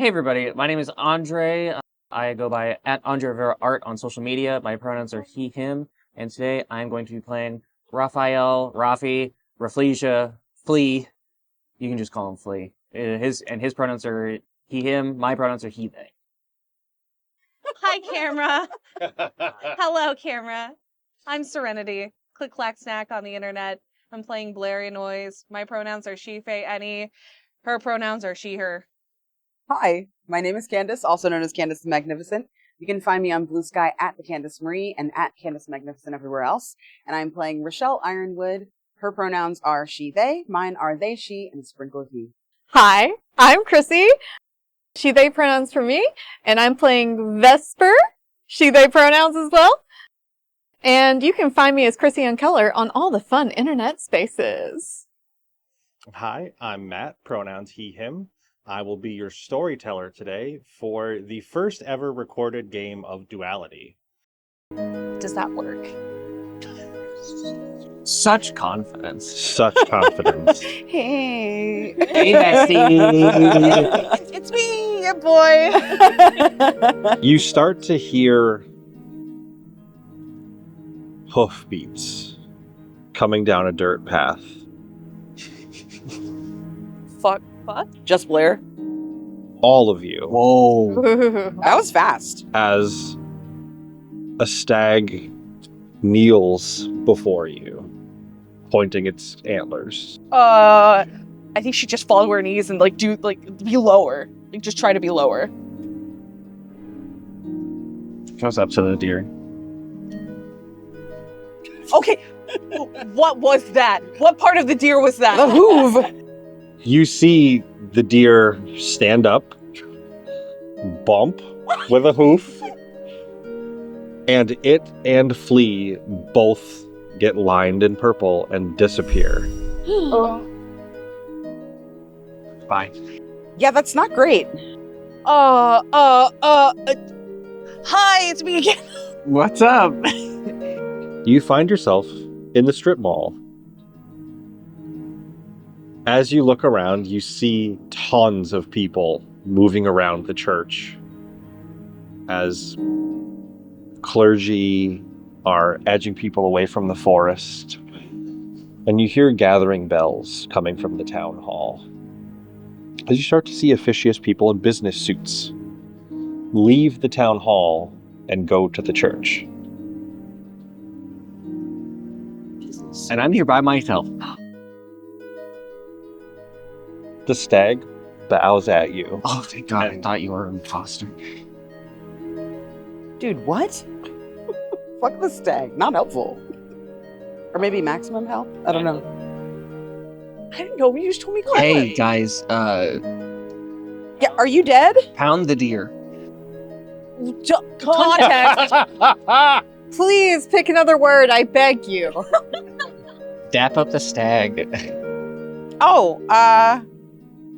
everybody, my name is Andre. I go by @AndreRiveraArt on social media. My pronouns are he, him, and today I'm going to be playing Raphael, Rafi, Raflesia, Flea. You can just call him Flea. His pronouns are he, him. My pronouns are he, they. Hi, camera. Hello, camera. I'm Serenity. Click, clack, snack on the internet. I'm playing Blairy Noise. My pronouns are she, fey, any. Her pronouns are she, her. Hi, my name is Candace, also known as Candace the Magnificent. You can find me on Blue Sky @theCandaceMarie and @Candace Magnificent everywhere else. And I'm playing Rochelle Ironwood. Her pronouns are she, they. Mine are they, she, and a sprinkle of he. Hi, I'm Chrissy. She, they pronouns for me. And I'm playing Vesper. She, they pronouns as well. And you can find me as Chrissy and Color on all the fun internet spaces. Hi, I'm Matt, pronouns he, him. I will be your storyteller today for the first ever recorded game of Duality. Does that work? Such confidence. Such confidence. Hey. Hey, bestie. It's me, your boy. You start to hear hoofbeats coming down a dirt path. Fuck. Just Blair. All of you, Whoa. That was fast. as a stag kneels before you, pointing its antlers. I think she just fall to her knees and be lower. Just try to be lower. Goes up to the deer. Okay. What was that? What part of the deer was that? The hoof. You see the deer stand up, bump with a hoof, and it and Flea both get lined in purple and disappear. Bye. Yeah, that's not great. Hi, it's me again. What's up? You find yourself in the strip mall. As you look around, you see tons of people moving around the church as clergy are edging people away from the forest. And you hear gathering bells coming from the town hall. As you start to see officious people in business suits leave the town hall and go to the church. And I'm here by myself. The stag bows at you. Oh, thank God. I thought you were an imposter. Dude, what? Fuck the stag. Not helpful. Or maybe maximum help? I don't know. I didn't know. You just told me quickly. Hey, guys, Yeah, are you dead? pound the deer. Context. Please pick another word, I beg you. Dap up the stag. Oh,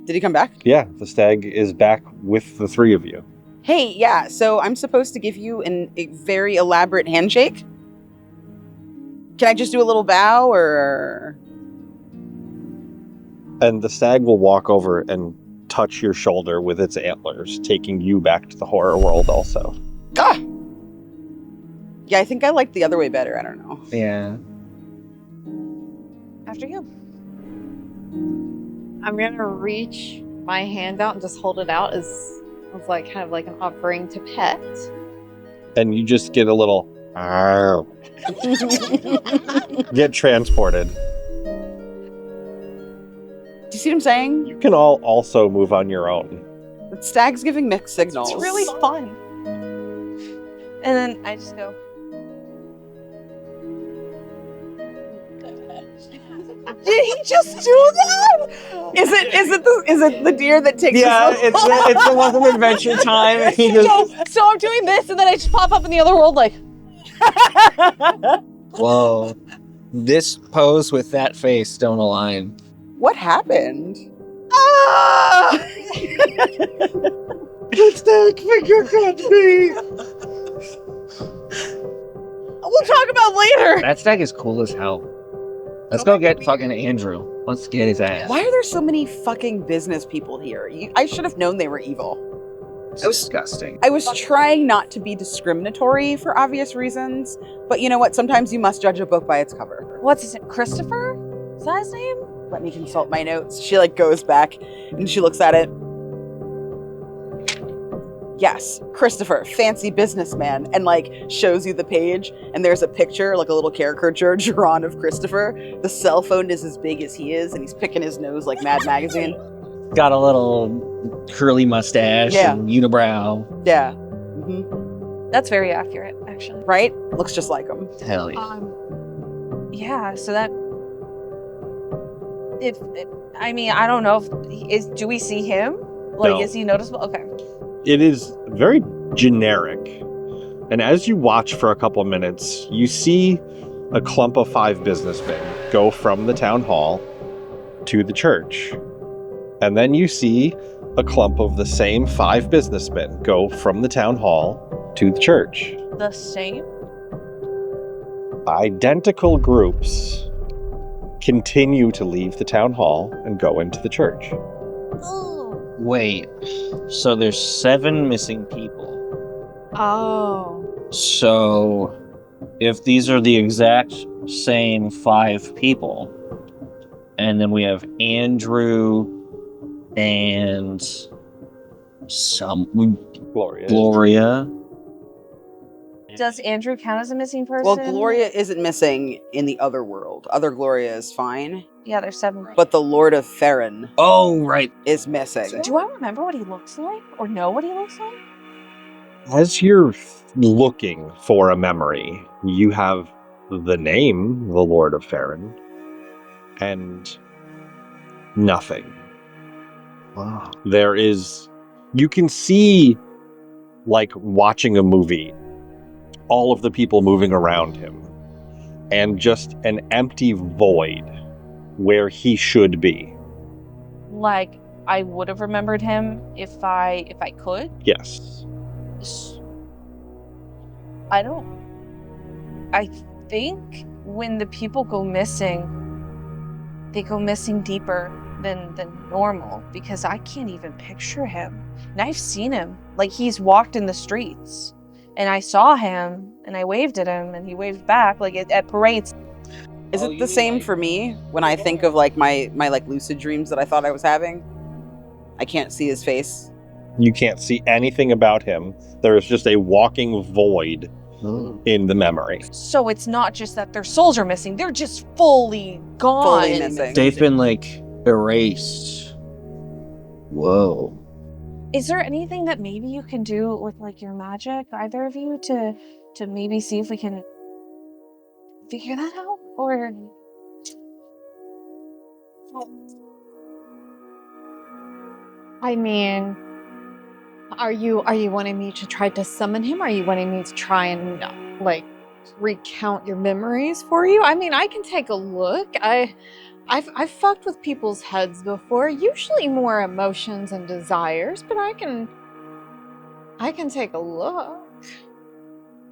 did he come back? Yeah, the stag is back with the three of you. Hey, yeah, so I'm supposed to give you a very elaborate handshake? Can I just do a little bow, or...? And the stag will walk over and touch your shoulder with its antlers, taking you back to the horror world also. Ah! Yeah, I think I like the other way better, I don't know. Yeah. After you. I'm gonna reach my hand out and just hold it out as like kind of like an offering to pet. And you just get a little... get transported. Do you see what I'm saying? You can all also move on your own. The stag's giving mixed signals. It's really fun. And then I just go. Did he just do that? Is it the deer that takes it's the one from Adventure Time. He just... So I'm doing this, and then I just pop up in the other world like. Whoa. This pose with that face don't align. What happened? Ah! The stag finger cut me. We'll talk about later. That stag is cool as hell. Let's go get fucking Andrew. Let's get his ass. Why are there so many fucking business people here? I should have known they were evil. Disgusting. I was trying not to be discriminatory for obvious reasons, but you know what? Sometimes you must judge a book by its cover. What's his name? Christopher? Is that his name? Let me consult my notes. She goes back and she looks at it. Yes, Christopher, fancy businessman, and shows you the page, and there's a picture, a little caricature drawn of Christopher. The cell phone is as big as he is, and he's picking his nose like Mad Magazine. Got a little curly mustache and unibrow. Yeah. Mm-hmm. That's very accurate, actually. Right? Looks just like him. Hell yeah. Yeah, so that... I don't know if... Do we see him? No. Is he noticeable? Okay. It is very generic. And as you watch for a couple of minutes, you see a clump of 5 businessmen go from the town hall to the church. And then you see a clump of the same 5 businessmen go from the town hall to the church. The same? Identical groups continue to leave the town hall and go into the church. Wait, so there's 7 missing people. Oh. So if these are the exact same 5 people, and then we have Andrew and Gloria. Does Andrew count as a missing person? Well, Gloria isn't missing in the other world. Other Gloria is fine. Yeah, there's 7. But the Lord of Farron Oh, right. is missing. Do I remember what he looks like? Or know what he looks like? As you're looking for a memory, you have the name, the Lord of Farron, and nothing. Wow. There is, you can see, watching a movie, all of the people moving around him, and just an empty void where he should be. I would have remembered him if I could. Yes. I think when the people go missing, they go missing deeper than normal, because I can't even picture him. And I've seen him. He's walked in the streets. And I saw him, and I waved at him, and he waved back, at parades. Is it the same for me when I think of my lucid dreams that I thought I was having? I can't see his face. You can't see anything about him. There is just a walking void in the memory. So it's not just that their souls are missing, they're just fully gone. Fully missing. They've been, erased. Whoa. Is there anything that maybe you can do with your magic, either of you, to maybe see if we can figure that out? Or I mean, are you wanting me to try to summon him? Are you wanting me to try and recount your memories for you? I mean, I can take a look. I've fucked with people's heads before, usually more emotions and desires, but I can take a look.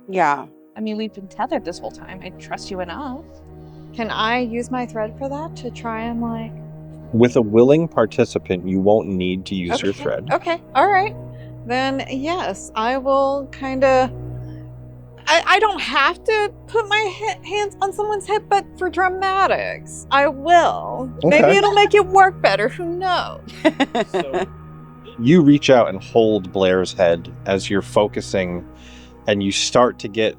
Yeah. I mean, we've been tethered this whole time. I trust you enough. Can I use my thread for that to try and With a willing participant, you won't need to use your thread. Okay, all right. Then yes, I will kind of... I don't have to put my hands on someone's head, but for dramatics, I will. Okay. Maybe it'll make it work better, who knows? You reach out and hold Blair's head as you're focusing, and you start to get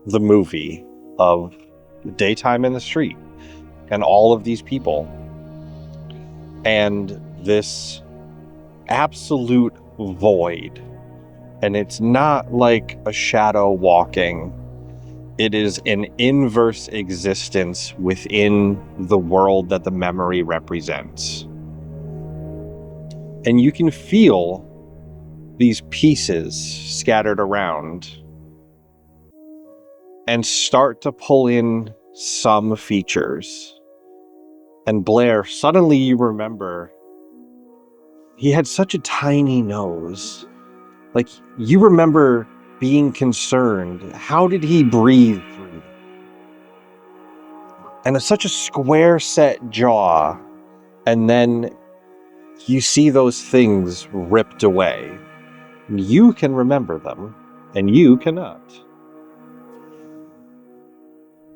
the movie of daytime in the street and all of these people and this absolute void. And it's not like a shadow walking. It is an inverse existence within the world that the memory represents. And you can feel these pieces scattered around and start to pull in some features. And Blair, suddenly you remember he had such a tiny nose. You remember being concerned. How did he breathe through? And it's such a square set jaw. And then you see those things ripped away. You can remember them, and you cannot.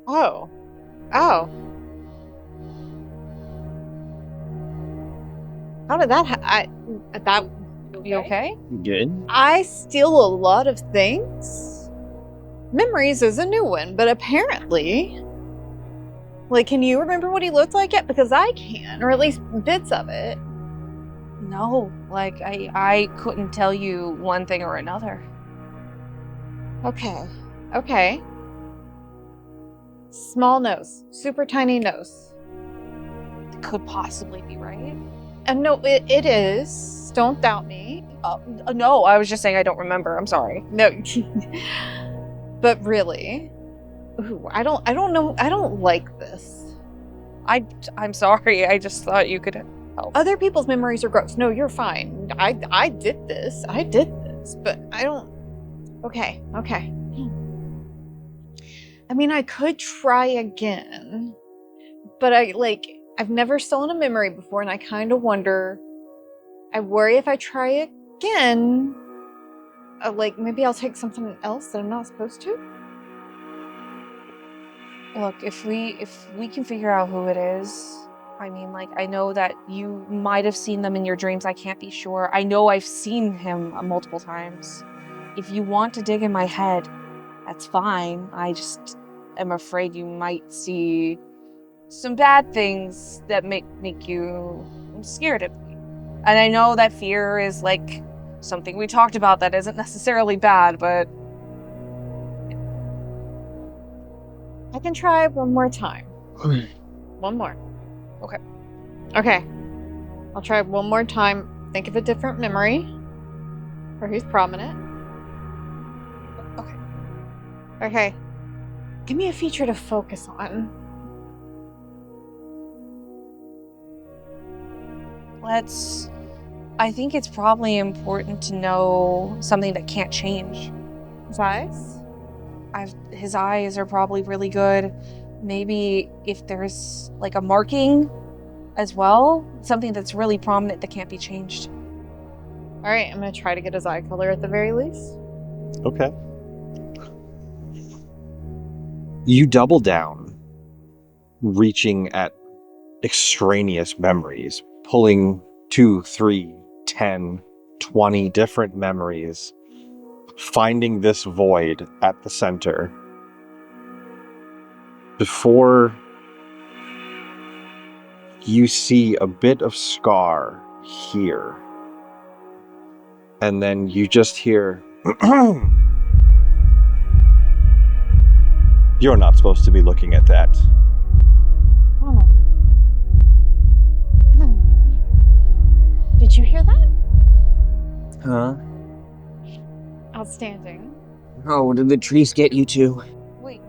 Oh. Oh. How did that You okay? Good. I steal a lot of things. Memories is a new one, but apparently... Like, can you remember what he looked like yet? Because I can, or at least bits of it. No, like I couldn't tell you one thing or another. Okay. Okay. Small nose. Super tiny nose. It could possibly be right. And no, it is. Don't doubt me. No, I was just saying I don't remember. I'm sorry. No. But really. Ooh, I don't know. I don't like this. I'm sorry. I just thought you could help. Other people's memories are gross. No, you're fine. I did this. I did this. But I don't... Okay. Okay. I mean, I could try again. But I've never stolen a memory before, and I kind of wonder... I worry if I try again... maybe I'll take something else that I'm not supposed to? Look, if we can figure out who it is, I mean, like, I know that you might have seen them in your dreams. I can't be sure. I know I've seen him multiple times. If you want to dig in my head, that's fine. I just am afraid you might see some bad things that make you scared of me. And I know that fear is like something we talked about that isn't necessarily bad, but I can try one more time. One more. Okay. Okay. I'll try one more time. Think of a different memory. Or who's prominent. Okay. Okay. Give me a feature to focus on. I think it's probably important to know something that can't change. His eyes? His eyes are probably really good. Maybe if there's like a marking as well, something that's really prominent that can't be changed. Alright, I'm gonna try to get his eye color at the very least. Okay. You double down, reaching at extraneous memories, pulling 2, 3, 10, 20 different memories, finding this void at the center. Before you see a bit of scar here, and then you just hear, you're not supposed to be looking at that. Did you hear that? Huh? Outstanding. Oh, did the trees get you too? Wait,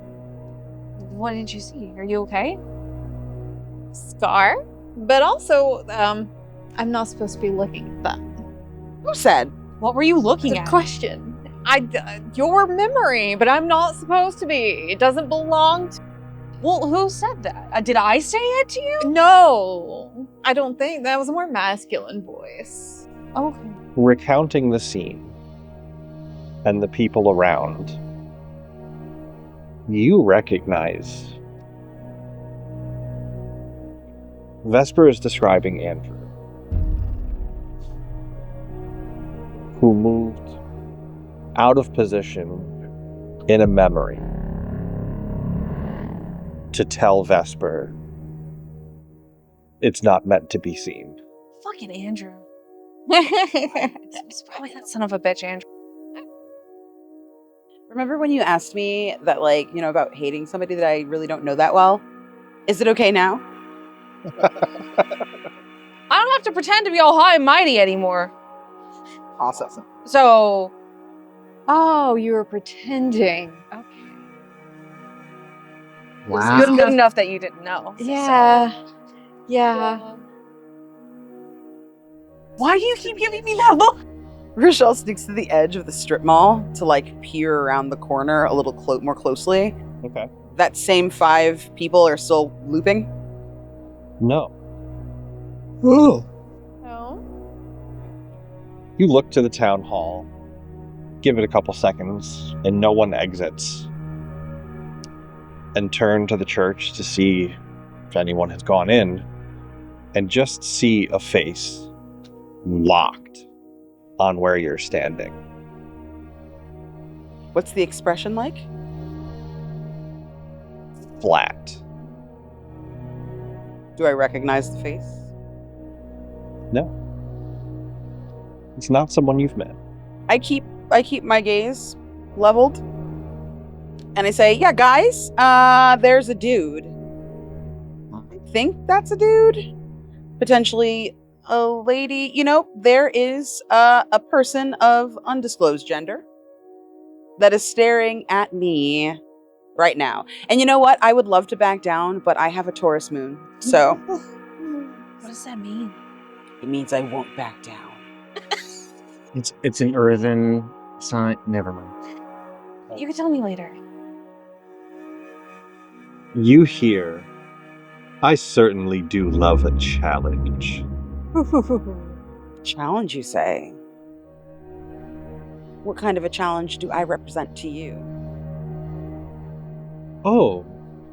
what did you see? Are you okay? Scar? But also, I'm not supposed to be looking at that. Who said? What were you looking It's a at? question. Your memory, but I'm not supposed to be. It doesn't belong to... Well, who said that? Did I say it to you? No, I don't think. That was a more masculine voice. Okay. Recounting the scene and the people around, you recognize Vesper is describing Andrew, who moved out of position in a memory to tell Vesper it's not meant to be seen. Fucking Andrew. It's probably that son of a bitch, Andrew. Remember when you asked me that, like, you know, about hating somebody that I really don't know that well? Is it okay now? I don't have to pretend to be all high and mighty anymore. Awesome. So, Oh, you were pretending. Okay. Wow. it's good enough that you didn't know. Yeah. Yeah. Why do you keep giving me that look? Rochelle sneaks to the edge of the strip mall to, like, peer around the corner a little more closely. Okay. That same 5 people are still looping. No. Ooh. No. You look to the town hall, give it a couple seconds and no one exits, and turn to the church to see if anyone has gone in, and just see a face locked on where you're standing. What's the expression like? Flat. Do I recognize the face? No. It's not someone you've met. I keep my gaze leveled. And I say, yeah, guys, there's a dude. I think that's a dude. Potentially a lady. You know, there is a person of undisclosed gender that is staring at me right now. And you know what? I would love to back down, but I have a Taurus moon. So What does that mean? it means I won't back down. It's an earthen sign. Never mind. You can tell me later. You hear, I certainly do love a challenge. Challenge, you say? What kind of a challenge do I represent to you? Oh,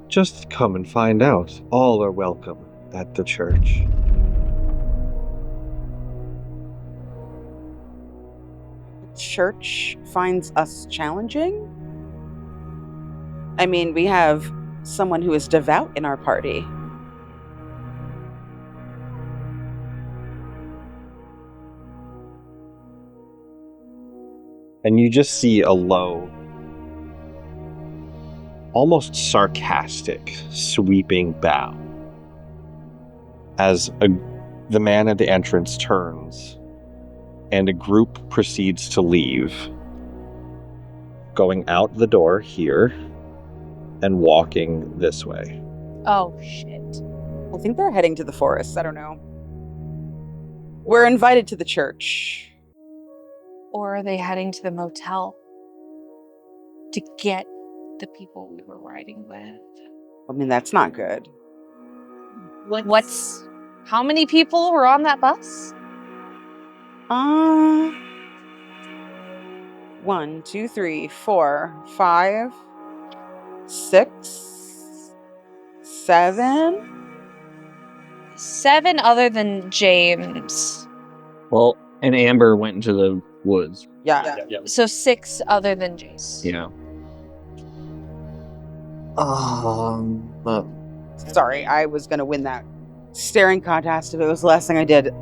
just come and find out. All are welcome at the church. Church finds us challenging? I mean, we have someone who is devout in our party. And you just see a low, almost sarcastic, sweeping bow as the man at the entrance turns and a group proceeds to leave, going out the door here and walking this way. Oh, shit. I think they're heading to the forest. I don't know. We're invited to the church. Or are they heading to the motel to get the people we were riding with? I mean, that's not good. How many people were on that bus? 1, 2, 3, 4, 5, 6, 7. 7 other than James. Well, and Amber went into the woods. Yeah. So 6 other than Jace. Yeah. But Sorry, I was gonna win that staring contest if it was the last thing I did.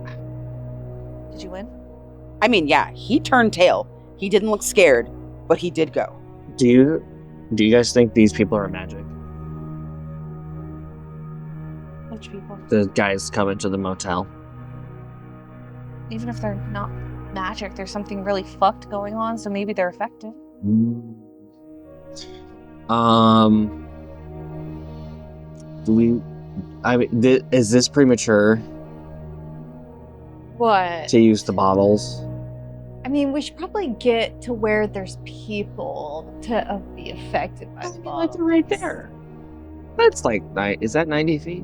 Did you win? I mean, yeah, he turned tail. He didn't look scared, but he did go. do you guys think these people are magic? Which people? The guys coming to the motel. Even if they're not magic, there's something really fucked going on, so maybe they're effective. Is this premature What? to use the bottles? I mean, we should probably get to where there's people to be affected by the bottles. right there. That's like, is that 90 feet?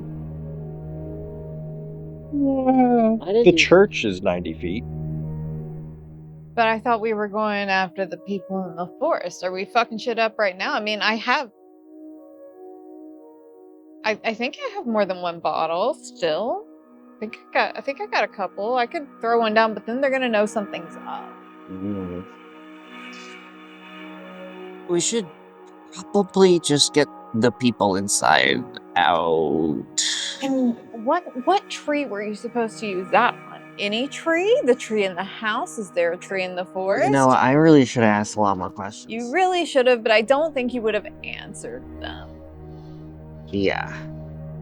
The church is 90 feet. But I thought we were going after the people in the forest. Are we fucking shit up right now? I mean, I think I have more than one bottle still. I think I got a couple. I could throw one down, but then they're gonna know something's up. We should probably just get the people inside out. And what tree were you supposed to use that on? Any tree? The tree in the house? Is there a tree in the forest? You know, I really should have asked a lot more questions. You really should have, but I don't think you would have answered them. Yeah.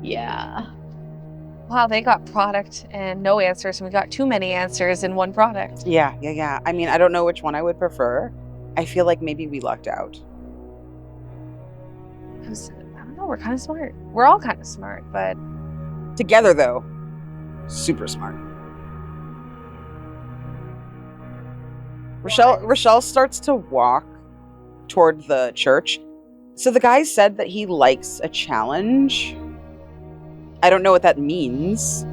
Yeah. Wow, they got product and no answers, and we got too many answers in one product. Yeah. I mean, I don't know which one I would prefer. I feel like maybe we lucked out. I don't know, we're kind of smart. We're all kind of smart, but Together, though, super smart. Rochelle starts to walk toward the church. So the guy said that he likes a challenge. I don't know what that means,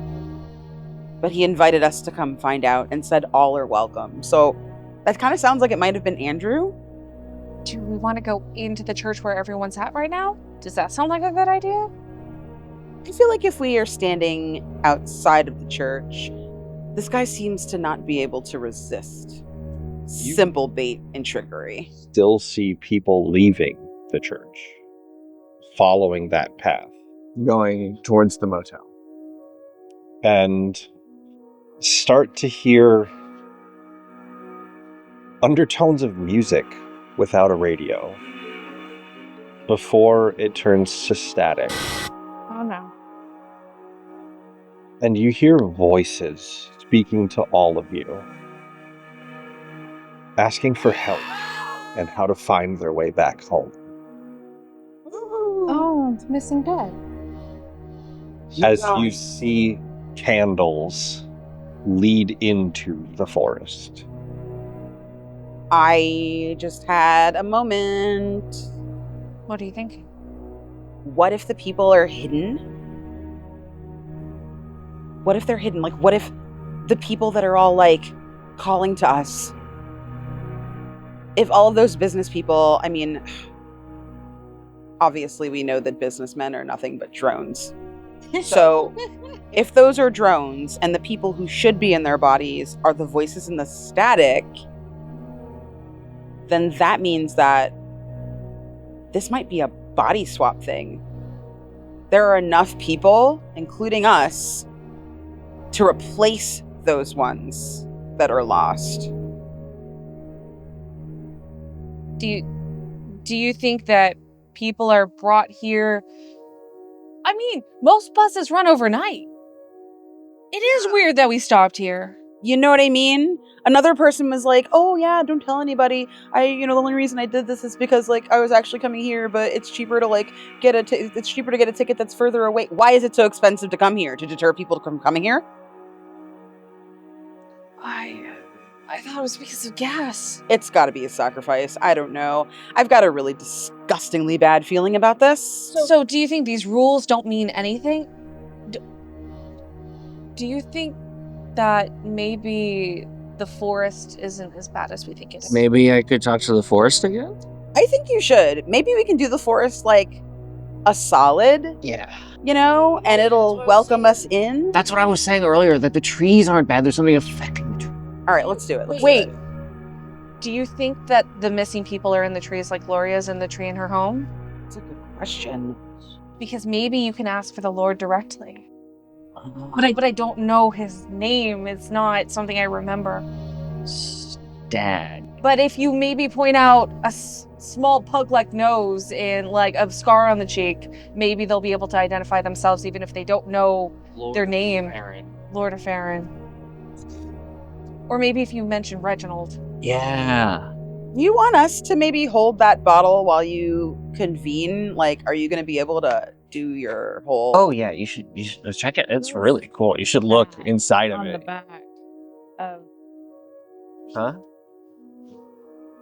but he invited us to come find out and said all are welcome. So That kind of sounds like it might have been Andrew. Do we want to go into the church where everyone's at right now? Does that sound like a good idea? I feel like if we are standing outside of the church, this guy seems to not be able to resist simple bait and trickery. Still see people leaving the church, following that path, Going towards the motel. and start to hear undertones of music without a radio before it turns to static. Oh no. And you hear voices speaking to all of you, asking for help and how to find their way back home. Oh, it's missing dead. As you see candles lead into the forest. I just had a moment. What are you thinking? What if the people are hidden? What if they're hidden? Like, what if the people that are all, like, calling to us, if all of those business people, I mean, obviously we know that businessmen are nothing but drones. So, if those are drones and the people who should be in their bodies are the voices in the static, then that means that this might be a body swap thing. There are enough people, including us, to replace those ones that are lost. Do you think that people are brought here? I mean, most buses run overnight. It is weird that we stopped here. You know what I mean? Another person was like, "Oh yeah, don't tell anybody. The only reason I did this is because like I was actually coming here, but it's cheaper to like it's cheaper to get a ticket that's further away. Why is it so expensive to come here? To deter people from coming here?" I thought it was because of gas. It's got to be a sacrifice. I don't know. I've got a really disgustingly bad feeling about this. So do you think these rules don't mean anything? Do you think that maybe the forest isn't as bad as we think it is? Maybe I could talk to the forest again? I think you should. Maybe we can do the forest like a solid, Yeah. and it'll welcome us in. That's what I was saying earlier, that the trees aren't bad. There's something affecting the trees. All right, let's do it. Wait. Do you think that the missing people are in the trees like Gloria's in the tree in her home? That's a good question. Because maybe you can ask for the Lord directly. But I don't know his name. It's not something I remember. Dad. But if you maybe point out a small pug-like nose and like a scar on the cheek, maybe they'll be able to identify themselves even if they don't know their name. Lord of Farron. Or maybe if you mention Reginald. Yeah. You want us to maybe hold that bottle while you convene? Like, are you going to be able to do your whole... Oh yeah, you should check it. It's really cool. You should look inside of On the it. back of... Huh?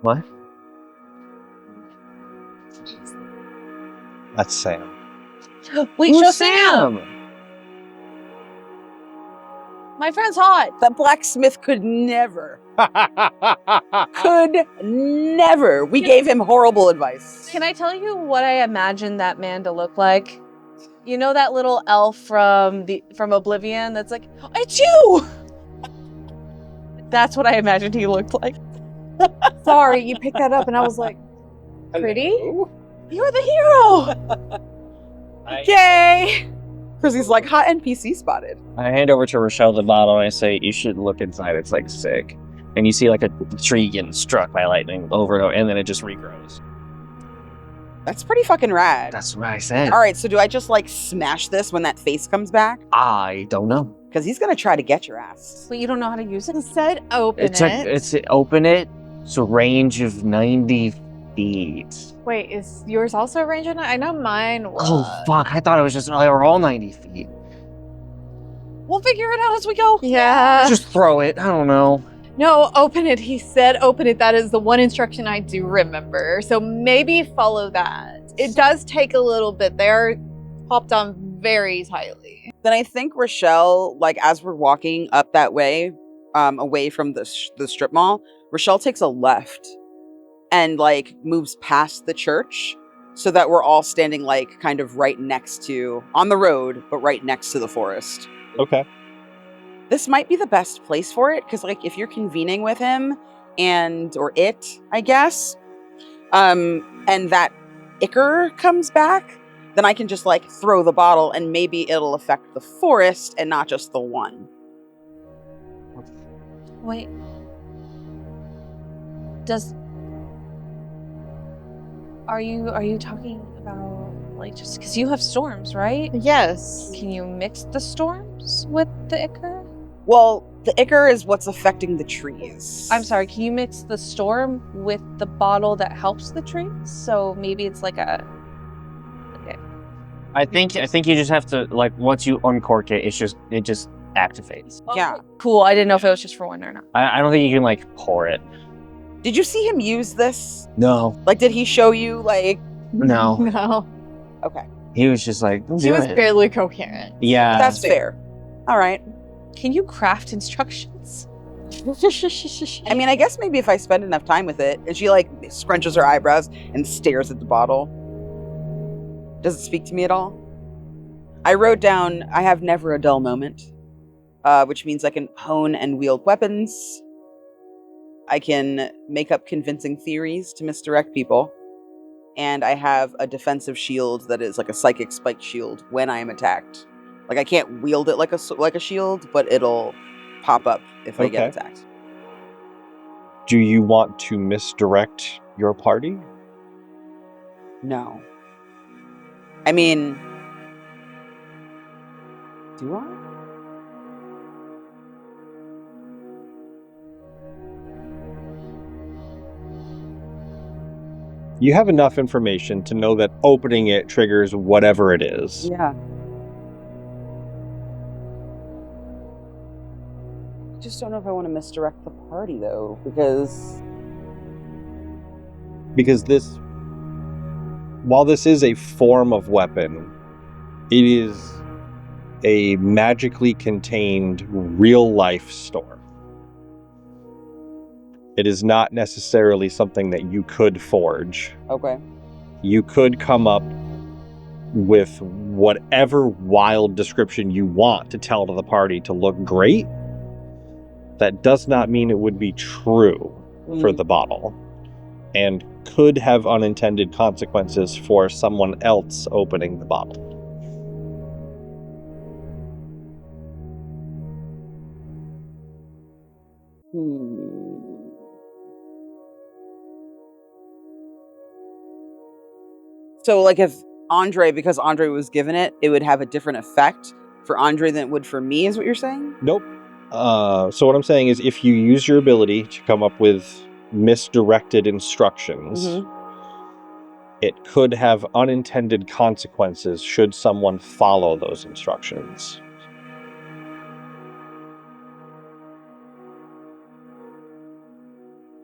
What? That's Sam. Wait, show Sam! My friend's hot. The blacksmith could never. We gave him horrible advice. Can I tell you what I imagined that man to look like? You know that little elf from Oblivion that's like, it's you! That's what I imagined he looked like. Sorry, you picked that up, and I was like, pretty? You're the hero! Yay! Chrissy's like, hot NPC spotted. I hand over to Rochelle the bottle and I say, you should look inside. It's like sick. And you see like a tree getting struck by lightning over and over, and then it just regrows. That's pretty fucking rad. That's what I said. All right, so do I just like smash this when that face comes back? I don't know. Because he's going to try to get your ass. But you don't know how to use it? It said open It's open it. It's a range of 90 feet. Wait, is yours also a range of 9? I know mine was. Oh fuck! I thought it was just they were all 90 feet. We'll figure it out as we go. Yeah. Just throw it. I don't know. No, open it. He said open it. That is the one instruction I do remember. So maybe follow that. It does take a little bit. They're popped on very tightly. Then I think Rochelle, like as we're walking up that way, away from the strip mall, Rochelle takes a left and like moves past the church so that we're all standing like kind of right next to, on the road, but right next to the forest. Okay. This might be the best place for it because like if you're convening with him or it, I guess, and that ichor comes back, then I can just like throw the bottle and maybe it'll affect the forest and not just the one. Wait. Are you talking about like just because you have storms, right? Yes. Can you mix the storms with the ichor? Well, the ichor is what's affecting the trees. I'm sorry, can you mix the storm with the bottle that helps the trees? So maybe it's like a I think you just have to, like, once you uncork it, it just activates. Yeah. Cool. I didn't know if it was just for one or not. I don't think you can, like, pour it. Did you see him use this? No. Like, did he show you, like... No. No. Okay. He was just like, He was barely coherent. yeah. That's fair. All right. Can you craft instructions? I mean, I guess maybe if I spend enough time with it, and she, like, scrunches her eyebrows and stares at the bottle. Does it speak to me at all? I wrote down, I have never a dull moment, which means I can hone and wield weapons. I can make up convincing theories to misdirect people. And I have a defensive shield that is like a psychic spike shield when I am attacked. Like, I can't wield it like a shield, but it'll pop up if I get attacked. Do you want to misdirect your party? No. I mean... Do I? You have enough information to know that opening it triggers whatever it is. Yeah. I just don't know if I want to misdirect the party, though, Because this... While this is a form of weapon, it is a magically contained real-life store. It is not necessarily something that you could forge. Okay. You could come up with whatever wild description you want to tell to the party to look great. That does not mean it would be true for the bottle, and could have unintended consequences for someone else opening the bottle. So, like, if because Andre was given it, it would have a different effect for Andre than it would for me, is what you're saying? Nope. So what I'm saying is, if you use your ability to come up with misdirected instructions, it could have unintended consequences should someone follow those instructions.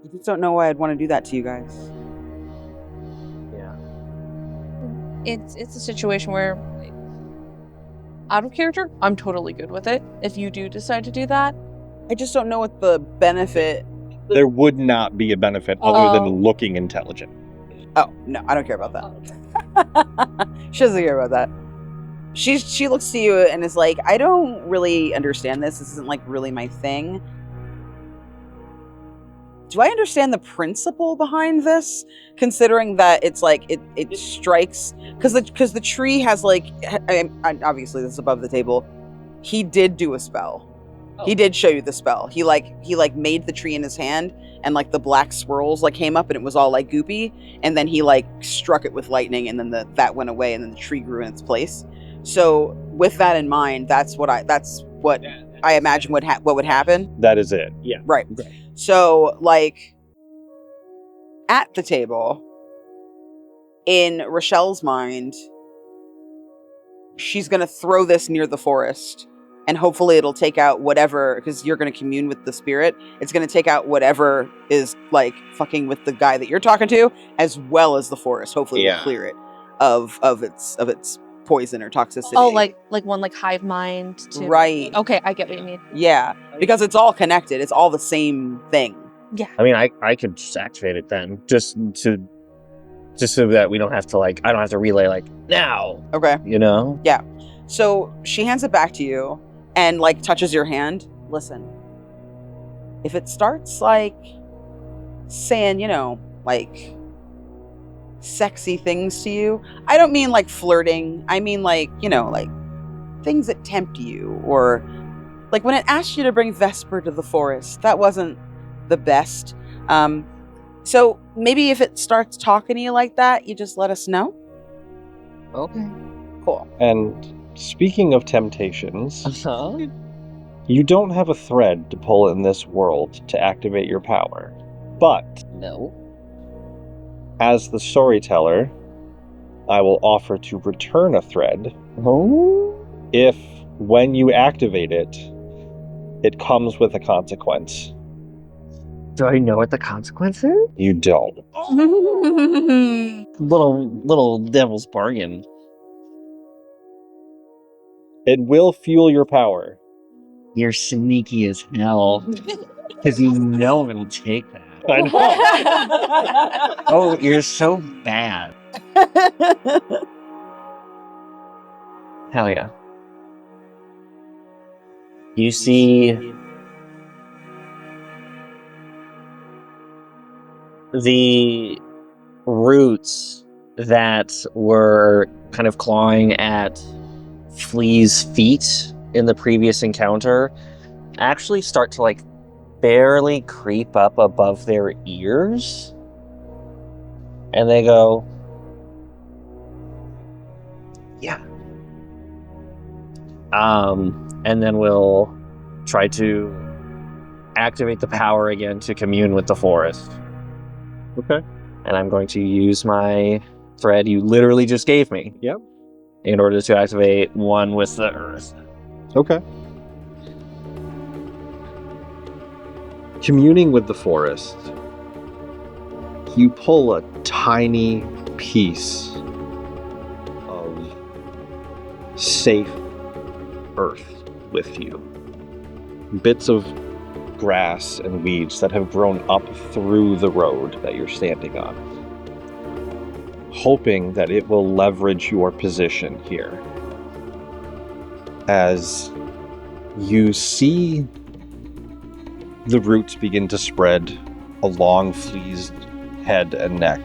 I just don't know why I'd want to do that to you guys. It's a situation where, out of character, I'm totally good with it. If you do decide to do that, I just don't know what the benefit... There would not be a benefit other than looking intelligent. Oh, no, I don't care about that. She doesn't care about that. She looks to you and is like, I don't really understand this. This isn't, like, really my thing. Do I understand the principle behind this? Considering that it's like, it strikes... Because the tree has, like... obviously, this is above the table. He did do a spell. He did show you the spell. He made the tree in his hand, and like the black swirls like came up, and it was all like goopy. And then he like struck it with lightning, and then that went away, and then the tree grew in its place. So with that in mind, that's what I imagine what would happen. That is it. Yeah. Right. So like at the table, in Rochelle's mind, she's gonna throw this near the forest. And hopefully it'll take out whatever, because you're going to commune with the spirit. It's going to take out whatever is like fucking with the guy that you're talking to, as well as the forest. Hopefully it'll clear it of its poison or toxicity. oh, like one like hive mind. Right. Okay, I get what you mean. Yeah, because it's all connected. It's all the same thing. Yeah. I mean, I could just activate it then, just so that we don't have to I don't have to relay now. Okay. You know? Yeah. So she hands it back to you and touches your hand. Listen, if it starts saying, sexy things to you, I don't mean flirting. I mean things that tempt you, or when it asked you to bring Vesper to the forest, that wasn't the best. So maybe if it starts talking to you like that, you just let us know. Okay. Cool. And speaking of temptations, Uh-huh. you don't have a thread to pull in this world to activate your power. But No. as the storyteller, I will offer to return a thread if, when you activate it, it comes with a consequence. Do I know what the consequence is? You don't. Little devil's bargain. It will fuel your power. You're sneaky as hell. Because you know it'll take that. I know. Oh, you're so bad. Hell yeah. You see the roots that were kind of clawing at Flea's feet in the previous encounter actually start to barely creep up above their ears. And they go, yeah. And then we'll try to activate the power again to commune with the forest. Okay. And I'm going to use my thread you literally just gave me. Yep. In order to activate one with the earth. Okay. Communing with the forest, you pull a tiny piece of safe earth with you. Bits of grass and weeds that have grown up through the road that you're standing on, hoping that it will leverage your position here. As you see the roots begin to spread along Flea's head and neck,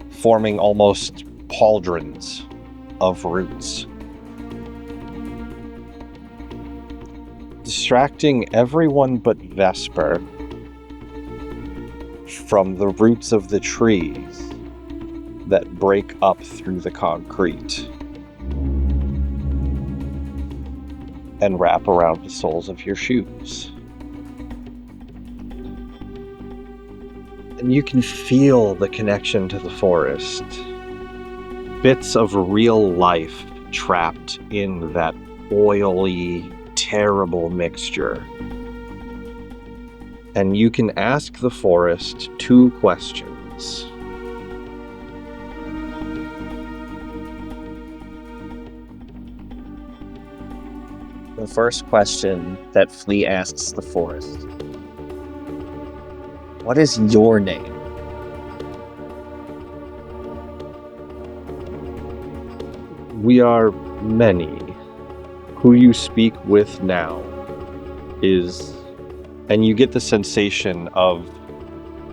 forming almost pauldrons of roots, distracting everyone but Vesper from the roots of the trees that break up through the concrete and wrap around the soles of your shoes. And you can feel the connection to the forest. Bits of real life trapped in that oily, terrible mixture. And you can ask the forest 2 questions. The first question that Flea asks the forest: what is your name? We are many. Who you speak with now is... And you get the sensation of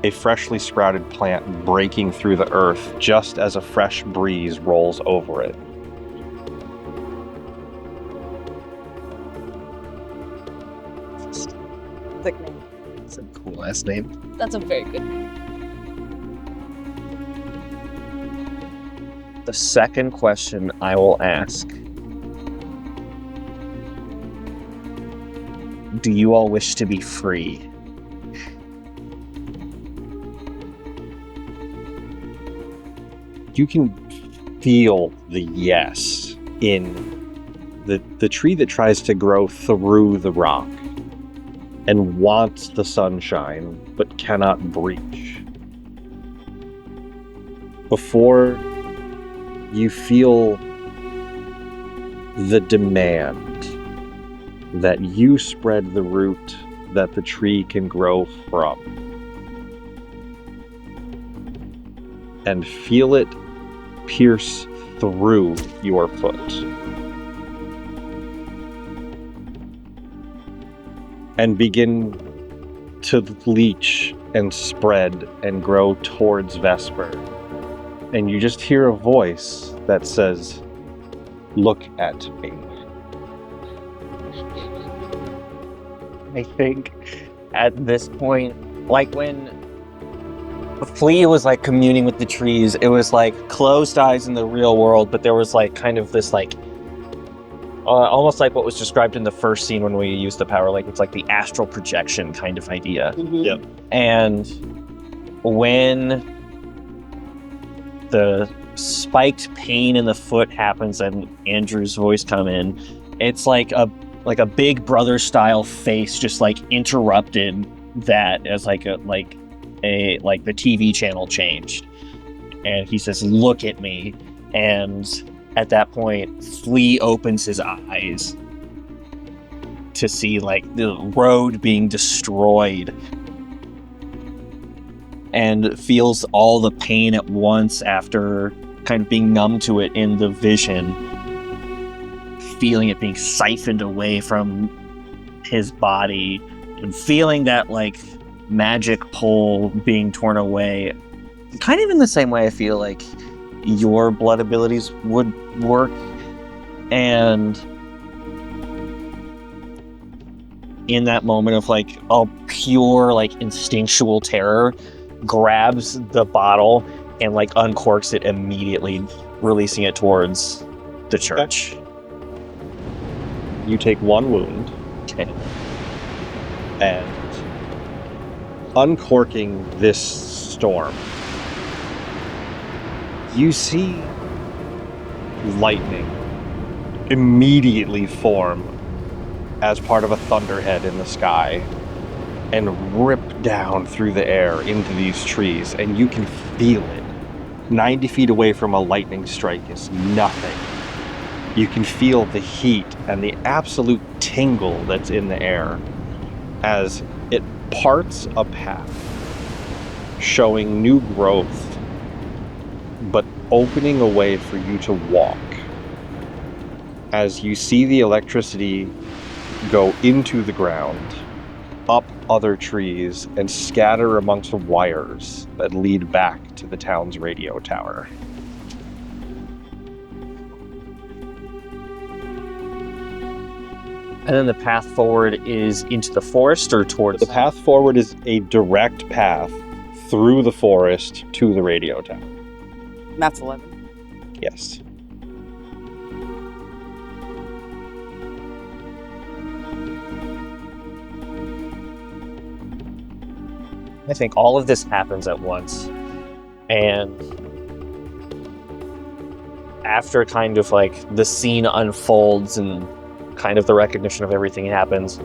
a freshly sprouted plant breaking through the earth just as a fresh breeze rolls over it. Sick name. It's a cool ass name. That's a very good name. The second question I will ask: do you all wish to be free? You can feel the yes in the tree that tries to grow through the rock and wants the sunshine but cannot breach. Before you feel the demand that you spread the root that the tree can grow from. And feel it pierce through your foot. And begin to leach and spread and grow towards Vesper. And you just hear a voice that says, "Look at me." I think at this point, like when Flea was like communing with the trees, it was like closed eyes in the real world, but there was like kind of this like almost like what was described in the first scene when we used the power, like it's like the astral projection kind of idea. Yep. And when the spiked pain in the foot happens and Andrew's voice come in, it's like a big brother style face just like interrupted that as like the TV channel changed. And he says, "Look at me." And at that point, Flea opens his eyes to see like the road being destroyed and feels all the pain at once after kind of being numb to it in the vision, feeling it being siphoned away from his body and feeling that like magic pull being torn away, kind of in the same way I feel like your blood abilities would work. And in that moment of like a pure like instinctual terror, grabs the bottle and like uncorks it immediately, releasing it towards the church. You take 1 wound. Okay. And uncorking this storm, you see lightning immediately form as part of a thunderhead in the sky and rip down through the air into these trees, and you can feel it. 90 feet away from a lightning strike is nothing. You can feel the heat and the absolute tingle that's in the air as it parts a path, showing new growth, but opening a way for you to walk. As you see the electricity go into the ground, up other trees, and scatter amongst wires that lead back to the town's radio tower. And then the path forward is into the forest or towards... The path forward is a direct path through the forest to the radio tower. That's 11. Yes. I think all of this happens at once. And after kind of like the scene unfolds and kind of the recognition of everything happens,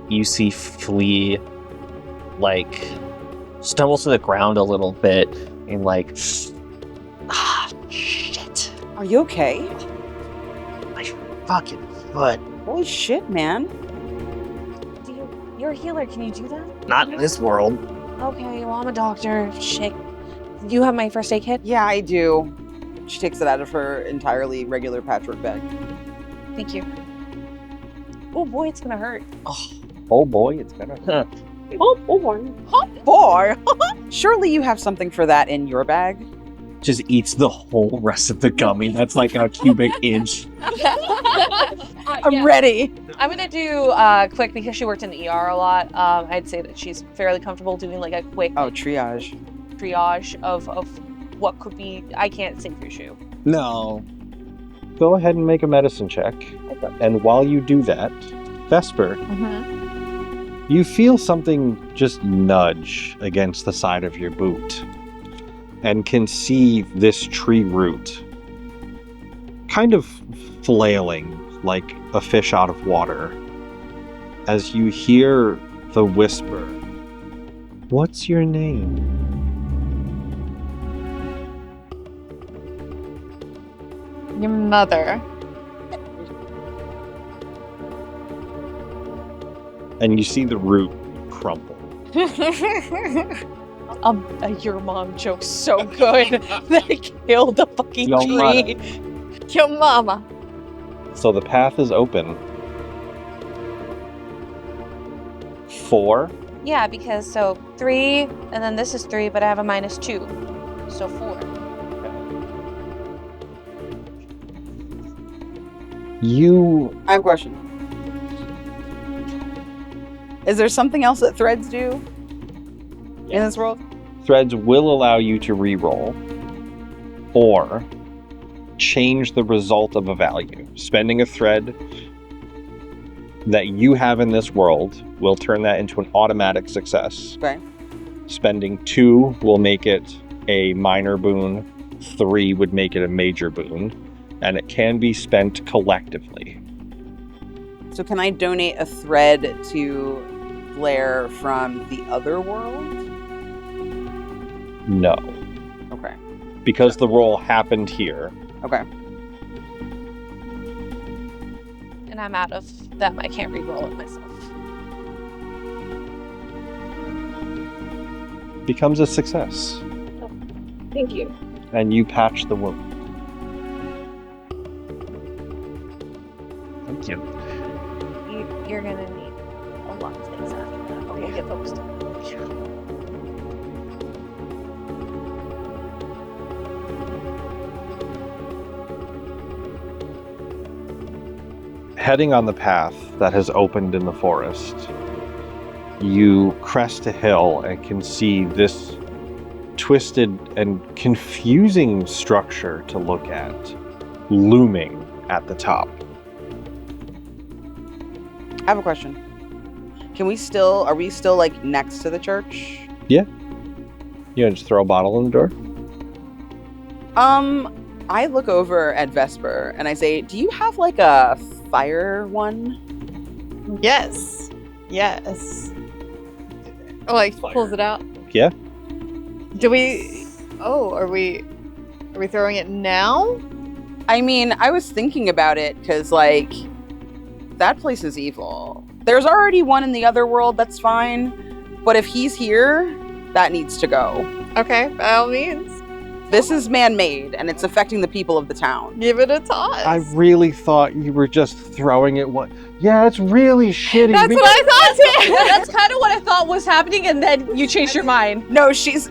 you see Flea like stumbles to the ground a little bit and like, shit. Are you okay? My fucking foot. Holy shit, man. You're a healer. Can you do that? Not in this world. Okay, well, I'm a doctor. Shit. You have my first aid kit? Yeah, I do. She takes it out of her entirely regular patchwork bag. Thank you. Oh boy, it's gonna hurt. Oh boy, it's gonna... Oh boy. Surely you have something for that in your bag. Just eats the whole rest of the gummy. That's like a cubic inch. I'm ready. I'm gonna do quick because she worked in the ER a lot. I'd say that she's fairly comfortable doing like a quick Triage of what could be. I can't save your shoe. No. Go ahead and make a medicine check. Okay. And while you do that, Vesper, you feel something just nudge against the side of your boot and can see this tree root kind of flailing like a fish out of water as you hear the whisper, "What's your name?" Your mother. and you see the root crumple. Your mom joke's so good that it killed the fucking Your tree. Your mama. So the path is open. 4. Yeah, because 3, and then this is 3, but I have a -2. So 4. I have a question. Is there something else that threads do in this world? Threads will allow you to re-roll or change the result of a value. Spending a thread that you have in this world will turn that into an automatic success. Okay. Spending 2 will make it a minor boon. 3 would make it a major boon. And it can be spent collectively. So can I donate a thread to Blair from the other world? No. Okay. Because the roll happened here. Okay. And I'm out of them. I can't re-roll it myself. Becomes a success. Thank you. And you patch the wound. Thank you. You're gonna need a lot of things after that. But we'll get focused. Heading on the path that has opened in the forest, you crest a hill and can see this twisted and confusing structure to look at looming at the top. I have a question. Are we still like next to the church? Yeah. You want to just throw a bottle in the door? I look over at Vesper and I say, do you have like a fire one? Yes. Yes. Oh, like pulls it out. Yeah. Do we? Oh, are we throwing it now? I mean, I was thinking about it because like that place is evil. There's already one in the other world that's fine, but if he's here, that needs to go. Okay, by all means, This is man-made and it's affecting the people of the town. give it a toss. I really thought you were just throwing it. Yeah, it's really shitty. That's what I thought too. That's kind of what I thought was happening, and then you changed your mind. No, she's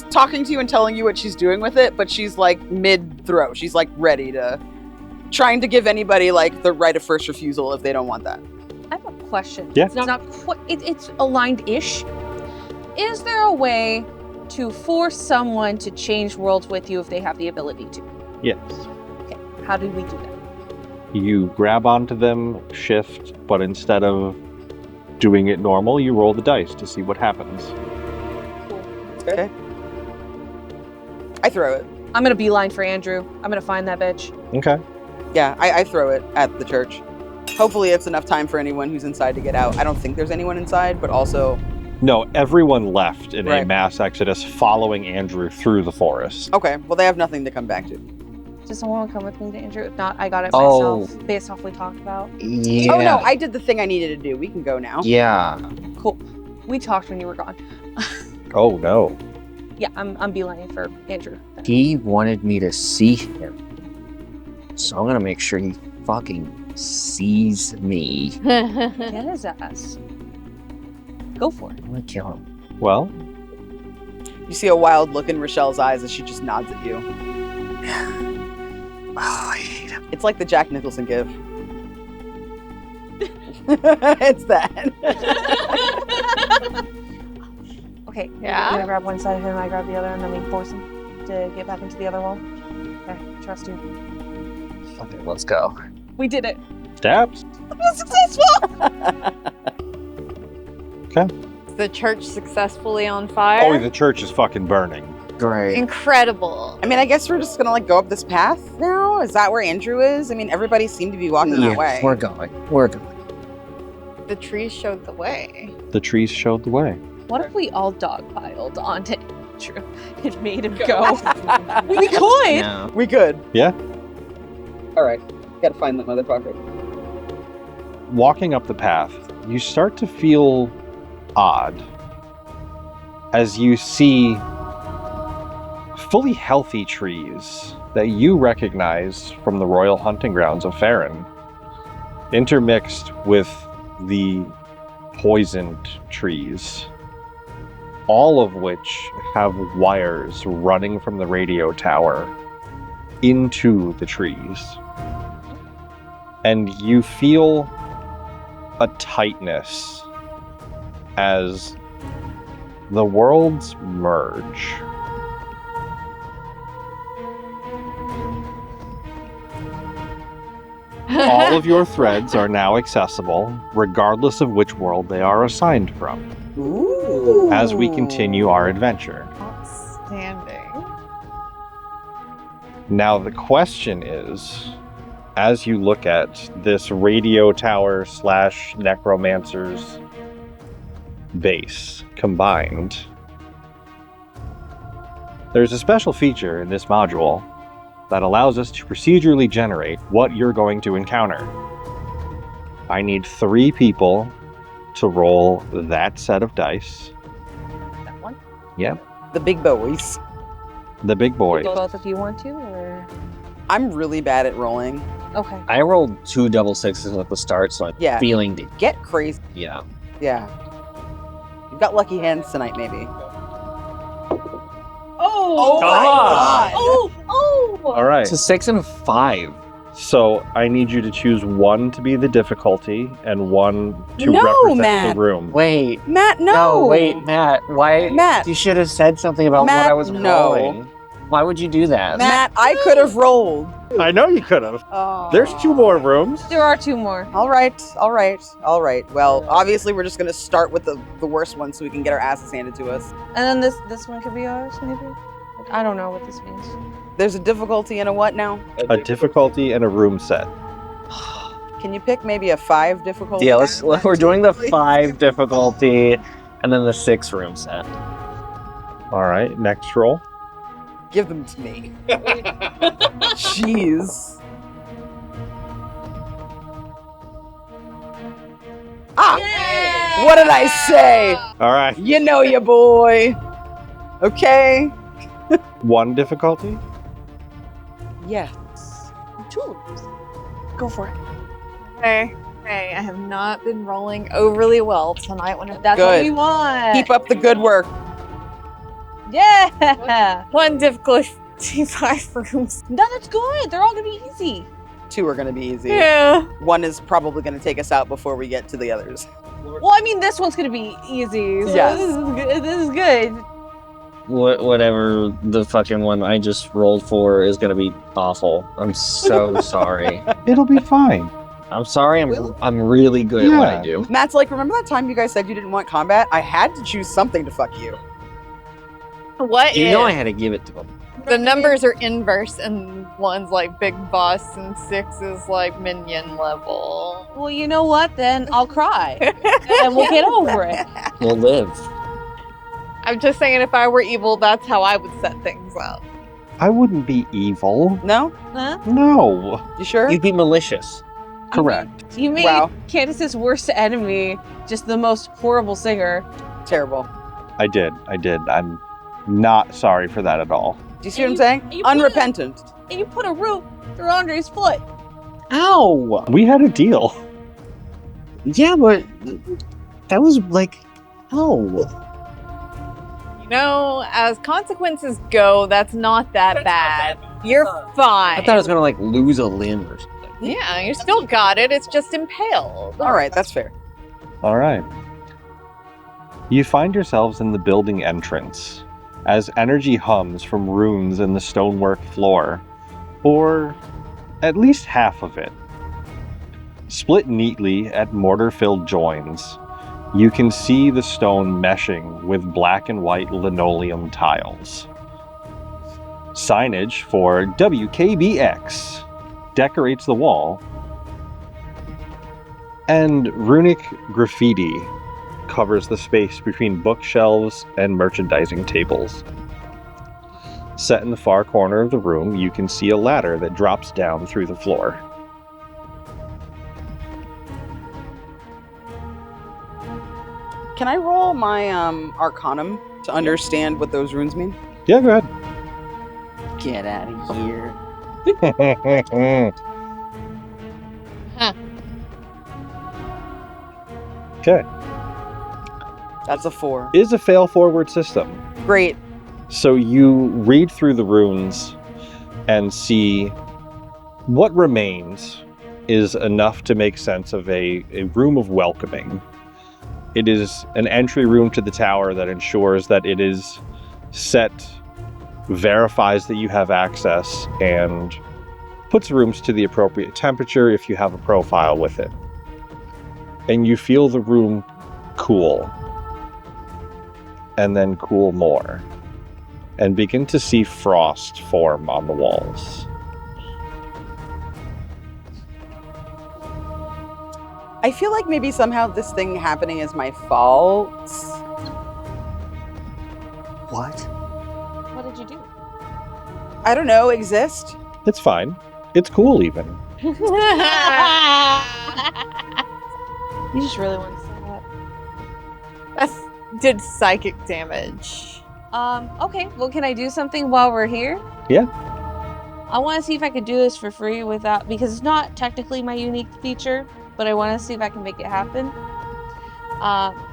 talking to you and telling you what she's doing with it, but she's like mid-throw. She's like ready to, trying to give anybody like the right of first refusal if they don't want that. I have a question. Yeah. It's not quite. It's aligned-ish. Is there a way to force someone to change worlds with you if they have the ability to? Yes. Okay. How do we do that? You grab onto them, shift, but instead of doing it normal, you roll the dice to see what happens. Okay. I throw it. I'm gonna beeline for Andrew. I'm gonna find that bitch. Okay. Yeah, I throw it at the church. Hopefully it's enough time for anyone who's inside to get out. I don't think there's anyone inside, but also... No, everyone left in a Right. mass exodus following Andrew through the forest. Okay, well they have nothing to come back to. Does someone want to come with me to Andrew? If not, I got it Oh. myself, based off what we talked about. Yeah. Oh no, I did the thing I needed to do. We can go now. Yeah. Cool. We talked when you were gone. Oh no. Yeah, I'm beelining for Andrew. He wanted me to see him. So I'm gonna make sure he fucking sees me. Get his ass. Go for it. I'm gonna kill him. Well, You see a wild look in Rochelle's eyes as she just nods at you. Oh, I hate him. It's like the Jack Nicholson gif. It's that. Okay. Yeah? I'm gonna grab one side of him, I grab the other, and then we force him to get back into the other wall. Okay, trust you. Okay, let's go. We did it. stabs. It was successful! The church successfully on fire. Oh, the church is fucking burning. Great. Incredible. I mean, I guess we're just gonna like go up this path now? Is that where Andrew is? I mean, everybody seemed to be walking that way. We're going. We're going. The trees showed the way. The trees showed the way. What if we all dogpiled onto Andrew and made him go? We could! No. We could. Yeah. Alright. Gotta find that motherfucker. Walking up the path, you start to feel odd as you see fully healthy trees that you recognize from the royal hunting grounds of Farron, intermixed with the poisoned trees, all of which have wires running from the radio tower into the trees. And you feel a tightness as the worlds merge. All of your threads are now accessible, regardless of which world they are assigned from, Ooh. as we continue our adventure. Outstanding. Now the question is, as you look at this radio tower / necromancer's base combined, there's a special feature in this module that allows us to procedurally generate what you're going to encounter. I need 3 people to roll that set of dice. That one? Yep, The big boys. the big boys. Both if you want to, or I'm really bad at rolling. okay. I rolled 2 double sixes at the start, so I'm Yeah. feeling the Get crazy. yeah. Yeah. You've got lucky hands tonight, maybe. Oh, my God. Oh, oh. All right. It's a 6 and a 5. So I need you to choose 1 to be the difficulty and 1 to No, represent Matt. the room. Wait. Matt, no. Wait, Matt. Why? Matt. You should have said something about Matt, what I was no. rolling. Why would you do that? Matt, I could have rolled. I know you could have. Oh. There's 2 more rooms. There are 2 more. All right. Well, obviously, we're just going to start with the worst one so we can get our asses handed to us. And then this one could be ours, maybe? I don't know what this means. There's a difficulty and a what now? A difficulty and a room set. Can you pick maybe a 5 difficulty? Yeah, we're doing the 5 difficulty and then the 6 room set. All right, next roll. Give them to me. Jeez. Ah! Yay! What did I say? All right, You know ya, boy. Okay. 1 difficulty. Yes. Tulips. Go for it. Hey, I have not been rolling overly well tonight when it, That's what Good. we want. Keep up the good work. Yeah. one difficulty 5 rooms. No, that's good. They're all gonna be easy. 2 are going to be easy. Yeah. 1 is probably going to take us out before we get to the others. Well, I mean, this one's gonna be easy. So Yes. This is good. This is good. Whatever the fucking one I just rolled for is gonna be awful. I'm so sorry. It'll be fine. I'm sorry. I'm really good at what I Yeah. do. Matt's like, remember that time you guys said you didn't want combat? I had to choose something to fuck you. What You if know I had to give it to him. the numbers are inverse and 1's like big boss and 6 is like minion level? Well, you know what? Then I'll cry, and we'll get over it. We'll live. I'm just saying if I were evil, that's how I would set things up. I wouldn't be evil. No? Huh? No. You sure? You'd be malicious. Correct. You made Wow. Candace's worst enemy just the most horrible singer. Terrible. I did. I'm not sorry for that at all. Do you see what I'm saying? you put Unrepentant. And you put a rope through Andre's foot. Ow! We had a deal. Yeah, but that was like, oh. You know, as consequences go, that's not that bad. You're fine. I thought I was gonna like lose a limb or something. Yeah, you still got it. It's just impaled. All right, that's fair. All right. You find yourselves in the building entrance as energy hums from runes in the stonework floor, or at least half of it. Split neatly at mortar-filled joins, you can see the stone meshing with black and white linoleum tiles. Signage for WKBX decorates the wall, and runic graffiti covers the space between bookshelves and merchandising tables. Set in the far corner of the room, you can see a ladder that drops down through the floor. Can I roll my Arcanum to understand what those runes mean? Yeah, go ahead. Get out of here. Okay. That's a 4. Is a fail-forward system. Great. So you read through the runes and see what remains is enough to make sense of a room of welcoming. It is an entry room to the tower that ensures that it is set, verifies that you have access, and puts rooms to the appropriate temperature if you have a profile with it. And you feel the room cool, and then cool more, and begin to see frost form on the walls. I feel like maybe somehow this thing happening is my fault. What? What did you do? I don't know, exist? It's fine. It's cool even. You just really want to say that. That's did psychic damage. Okay, well, can I do something while we're here? Yeah. I want to see if I could do this for free without, because it's not technically my unique feature, but I want to see if I can make it happen.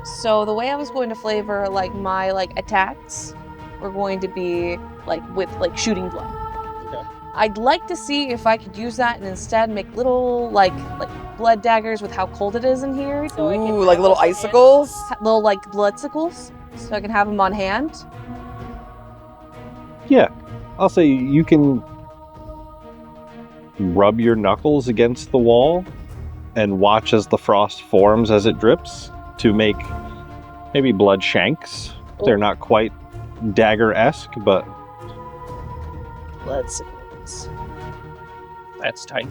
So the way I was going to flavor like my attacks were going to be with shooting blood. Okay. I'd like to see if I could use that and instead make little like blood daggers with how cold it is in here. So I can Ooh, like little icicles? little bloodicles, so I can have them on hand. Yeah. I'll say you can rub your knuckles against the wall and watch as the frost forms as it drips to make maybe blood shanks. They're not quite dagger-esque, but Bloodicles. That's tight.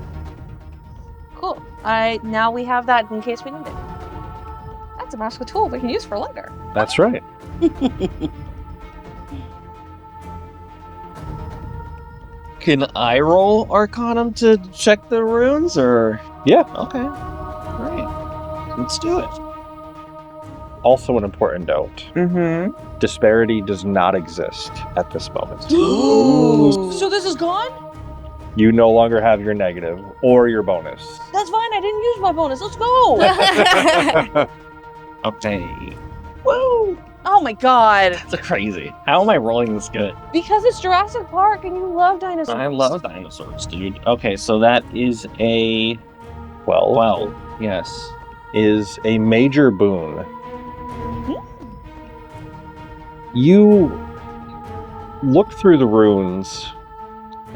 Cool. Now we have that in case we need it. That's a magical tool we can use for later. that's right. Can I roll Arcanum to check the runes, or? Yeah. Okay. Great. Let's do it. Also an important note. Mm-hmm. Disparity does not exist at this moment. Ooh. So this is gone? You no longer have your negative or your bonus. That's fine. I didn't use my bonus. Let's go. Okay. Woo! Oh my god. That's crazy. How am I rolling this good? Because it's Jurassic Park and you love dinosaurs. I love dinosaurs, dude. Okay, so that is a 12 yes. is a major boon. You look through the runes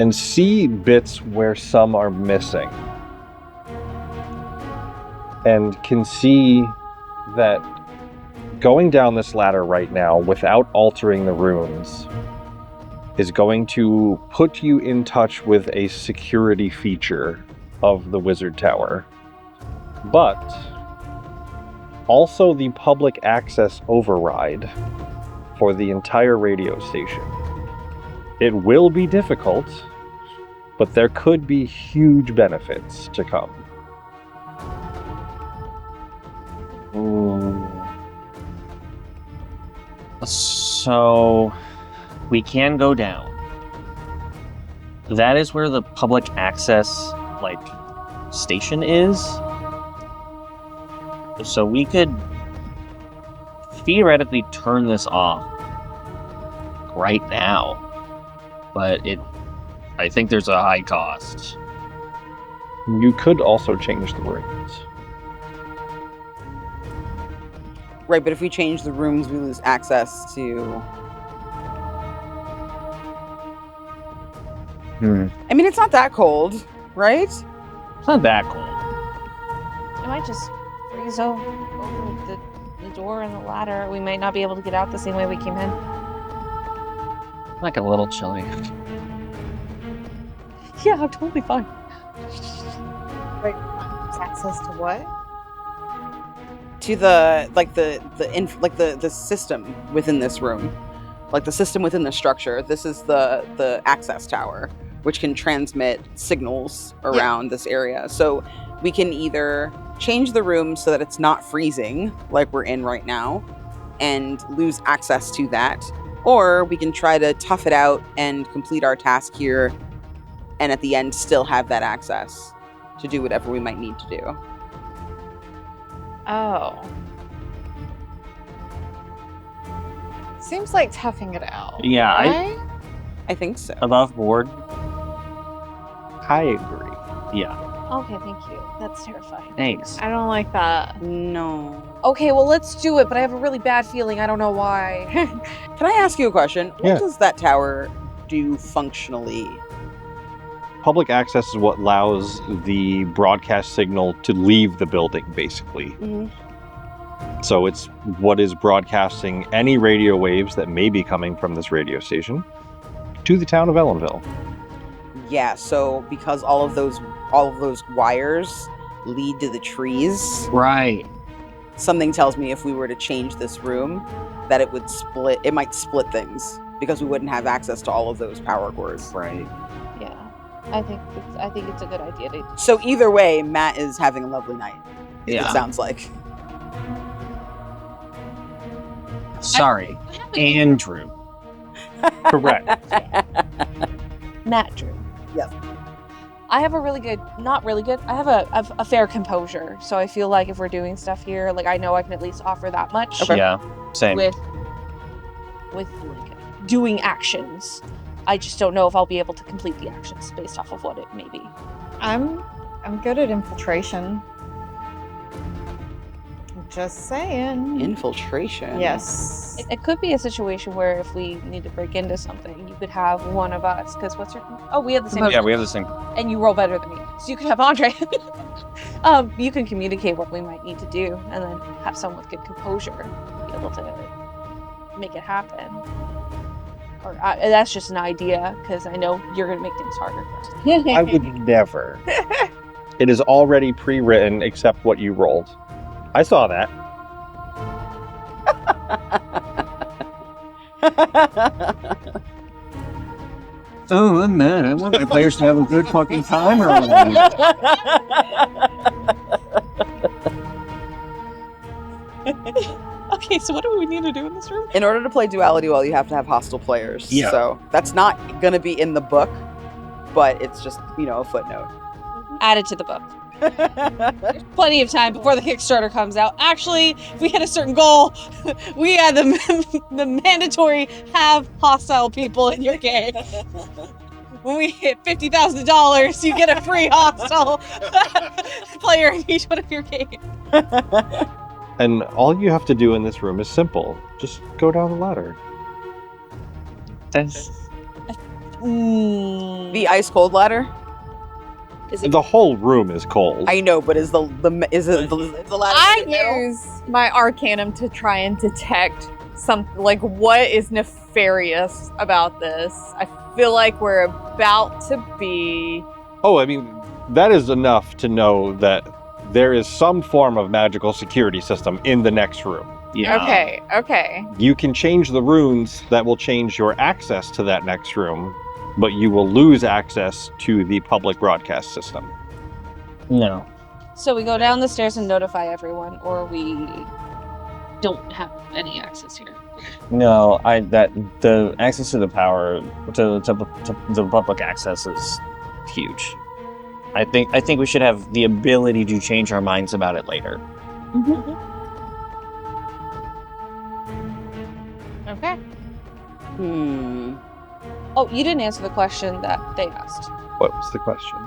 and see bits where some are missing, and can see that going down this ladder right now without altering the runes is going to put you in touch with a security feature of the Wizard Tower, but also the public access override for the entire radio station. It will be difficult, but there could be huge benefits to come. Ooh. So we can go down. That is where the public access station is. So we could theoretically turn this off right now. But I think there's a high cost. You could also change the runes. Right, but if we change the rooms, we lose access to... I mean, it's not that cold, right? It's not that cold. It might just freeze over the door and the ladder. We might not be able to get out the same way we came in. Like a little chilly. Yeah, I'm totally fine. Wait, access to what? To the system within this room. Like the system within the structure. This is the access tower, which can transmit signals around this area. So we can either change the room so that it's not freezing like we're in right now and lose access to that. Or we can try to tough it out and complete our task here and at the end still have that access to do whatever we might need to do. Oh. Seems like toughing it out. Yeah, right? I think so. above board. I agree. Yeah. Okay, thank you. That's terrifying. Thanks. I don't like that. No. Okay, well, let's do it, but I have a really bad feeling. I don't know why. Can I ask you a question? Yeah. What does that tower do functionally? Public access is what allows the broadcast signal to leave the building, basically. So it's what is broadcasting any radio waves that may be coming from this radio station to the town of Ellenville. Yeah, so because all of those wires lead to the trees, Right. something tells me if we were to change this room that it might split things because we wouldn't have access to all of those power cords. Right. Yeah, I think it's a good idea to. So either way, Matt is having a lovely night. Yeah. It sounds like. Sorry, Andrew. Correct. Matt Drew. Yes. I have a really good, not really good. I have a fair composure, so I feel like if we're doing stuff here, like I know I can at least offer that much. Okay. Yeah. Same. With like doing actions. I just don't know if I'll be able to complete the actions based off of what it may be. I'm good at infiltration. Just saying. Infiltration. Yes. It could be a situation where if we need to break into something, you could have one of us. Because what's your? Oh, we have the same. Yeah, we have the same. And you roll better than me, so you could have Andre. You can communicate what we might need to do, and then have someone with good composure be able to make it happen. Or that's just an idea, because I know you're going to make things harder for us. I would never. It is already pre-written except what you rolled. I saw that. Oh, I'm mad. I want my players to have a good fucking time or whatever. Okay, so what do we need to do in this room? In order to play Duality well, you have to have hostile players. Yeah. So that's not going to be in the book, but it's just, a footnote. Add it to the book. Plenty of time before the Kickstarter comes out. Actually, if we hit a certain goal, we had the mandatory have hostile people in your game. When we hit $50,000, you get a free hostile player in each one of your games. And all you have to do in this room is simple. Just go down the ladder. That's The ice cold ladder? Is it? The whole room is cold. I know, but is the ladder? I in the middle? use my Arcanum to try and detect what is nefarious about this. I feel like we're about to be. Oh, I mean, that is enough to know that there is some form of magical security system in the next room. yeah. Okay. You can change the runes that will change your access to that next room, but you will lose access to the public broadcast system. No. So we go down the stairs and notify everyone, or we don't have any access here. No, the access to the power to the public access is huge. I think we should have the ability to change our minds about it later. Okay. Oh, you didn't answer the question that they asked. What was the question?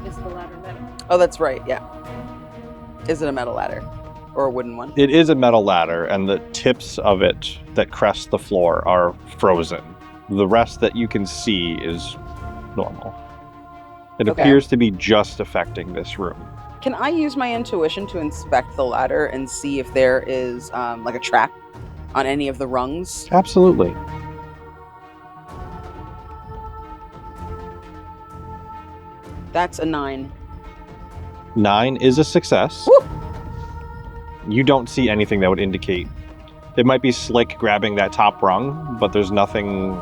Is the ladder metal? Oh, that's right, yeah. Is it a metal ladder? Or a wooden one? It is a metal ladder, and the tips of it that crest the floor are frozen. The rest that you can see is normal. It Okay. appears to be just affecting this room. Can I use my intuition to inspect the ladder and see if there is like a trap on any of the rungs? Absolutely. That's a 9. 9 is a success. Woo! You don't see anything that would indicate. It might be Slick grabbing that top rung, but there's nothing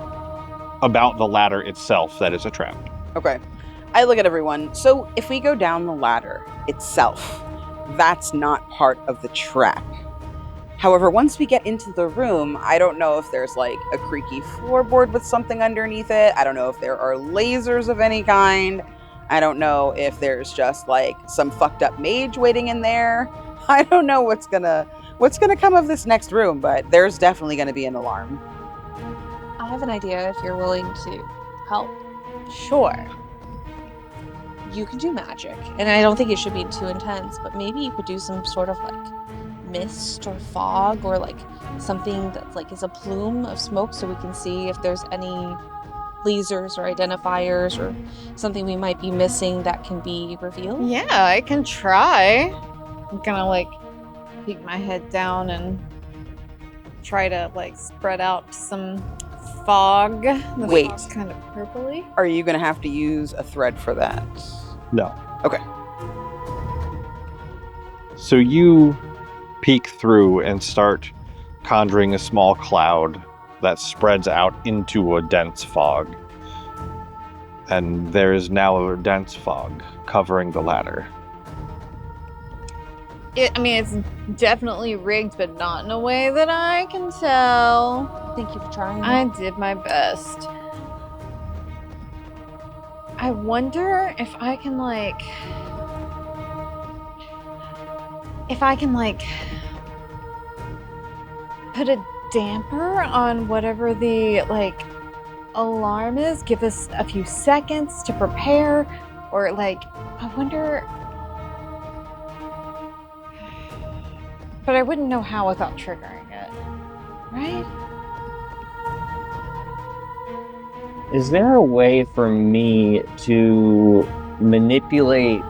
about the ladder itself that is a trap. Okay. I look at everyone. So if we go down the ladder itself, that's not part of the trap. However, once we get into the room, I don't know if there's like a creaky floorboard with something underneath it. I don't know if there are lasers of any kind. I don't know if there's just like some fucked up mage waiting in there. I don't know what's gonna come of this next room, but there's definitely gonna be an alarm. I have an idea if you're willing to help. Sure. You can do magic, and I don't think it should be too intense, but maybe you could do some sort of like mist or fog or like something that like is a plume of smoke so we can see if there's any lasers or identifiers or something we might be missing that can be revealed. Yeah, I can try. I'm gonna like peek my head down and try to like spread out some fog. The Wait. fog's kind of purpley. Are you gonna have to use a thread for that? No. Okay. So you peek through and start conjuring a small cloud that spreads out into a dense fog. And there is now a dense fog covering the ladder. It's definitely rigged, but not in a way that I can tell. Thank you for trying. I did my best. I wonder if I can put a damper on whatever the alarm is. Give us a few seconds to prepare, or I wonder. But I wouldn't know how without triggering it, right? Is there a way for me to manipulate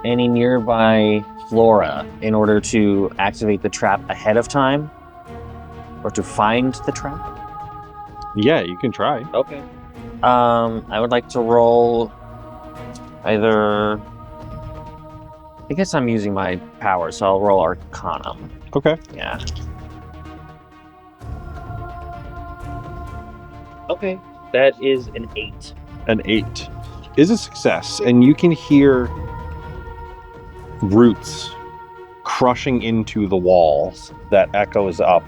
any nearby flora in order to activate the trap ahead of time? Or to find the trap? Yeah, you can try. Okay. I would like to roll either... I guess I'm using my power, so I'll roll Arcanum. Okay. Yeah. Okay. That is an 8. An 8 is a success, and you can hear roots crushing into the walls that echoes up,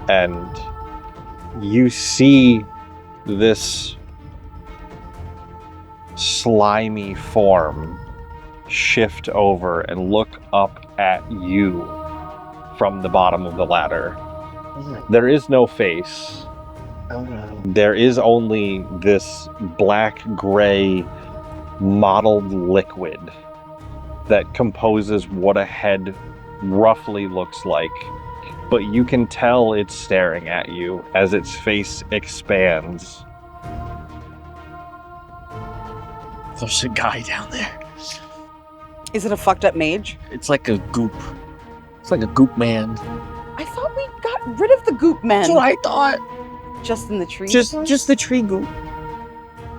and you see this slimy form shift over and look up at you from the bottom of the ladder. There is no face. Oh no. There is only this black-gray mottled liquid that composes what a head roughly looks like, but you can tell it's staring at you as its face expands. There's a guy down there. Is it a fucked up mage? It's like a goop. It's like a goop man. I thought we got rid of the goop men. That's what I thought. Just in the trees? Just the tree goop.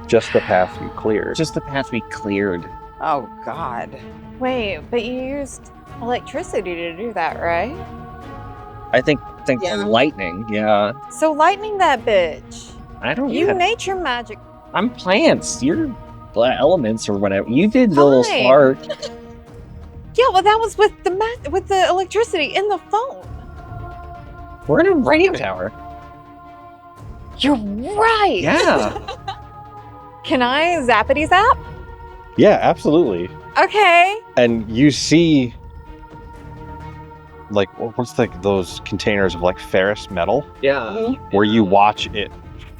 Just the path you cleared. Just the path we cleared. Oh, God. Wait, but you used electricity to do that, right? I think Yeah. lightning. Yeah. So lightning that bitch. I don't. You Yeah. nature magic. I'm plants. You're elements or whatever. You did the little Fine. spark. Yeah, well, that was with the electricity in the phone. We're in a radio tower. You're right. Yeah. Can I zappity zap? Yeah, absolutely. Okay. And you see, what's those containers of ferrous metal, Yeah. where you watch it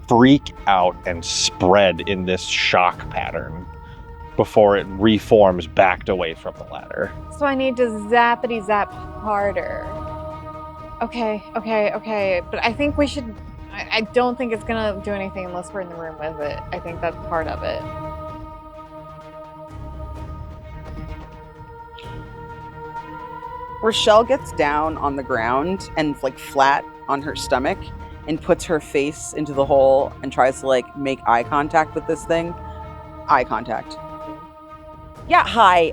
freak out and spread in this shock pattern before it reforms backed away from the ladder. So I need to zappity zap harder. Okay. But I think we should. I don't think it's gonna do anything unless we're in the room with it. I think that's part of it. Rochelle gets down on the ground and flat on her stomach and puts her face into the hole and tries to make eye contact with this thing. Eye contact. Yeah, hi.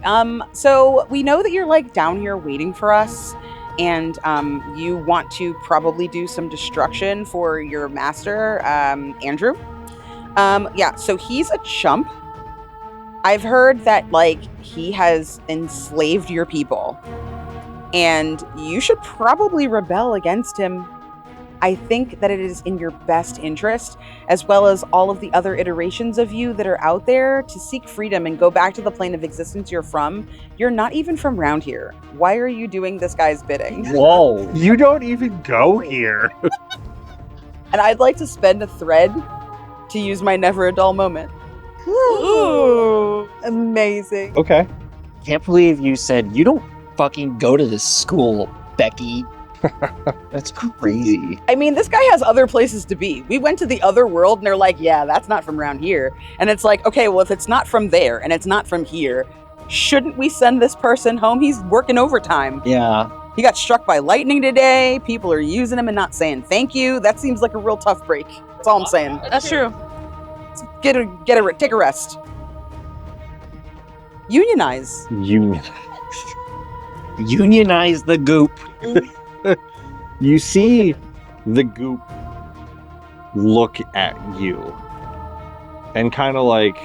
So we know that you're down here waiting for us, and you want to probably do some destruction for your master, Andrew. Yeah, so he's a chump, I've heard that, like, he has enslaved your people, and you should probably rebel against him. I think that it is in your best interest, as well as all of the other iterations of you that are out there, to seek freedom and go back to the plane of existence you're from. You're not even from around here. Why are you doing this guy's bidding? Whoa. You don't even go here. And I'd like to spend a thread to use my never a dull moment. Ooh, amazing. Okay. Can't believe you said you don't fucking go to this school, Becky. That's crazy. I mean, this guy has other places to be. We went to the other world and they're like, yeah, that's not from around here. And it's like, okay, well, if it's not from there and it's not from here, shouldn't we send this person home? He's working overtime. Yeah. He got struck by lightning today. People are using him and not saying thank you. That seems like a real tough break. That's all I'm saying. That's true. Take a rest. Unionize. Unionize the goop. You see the goop look at you and kind of like,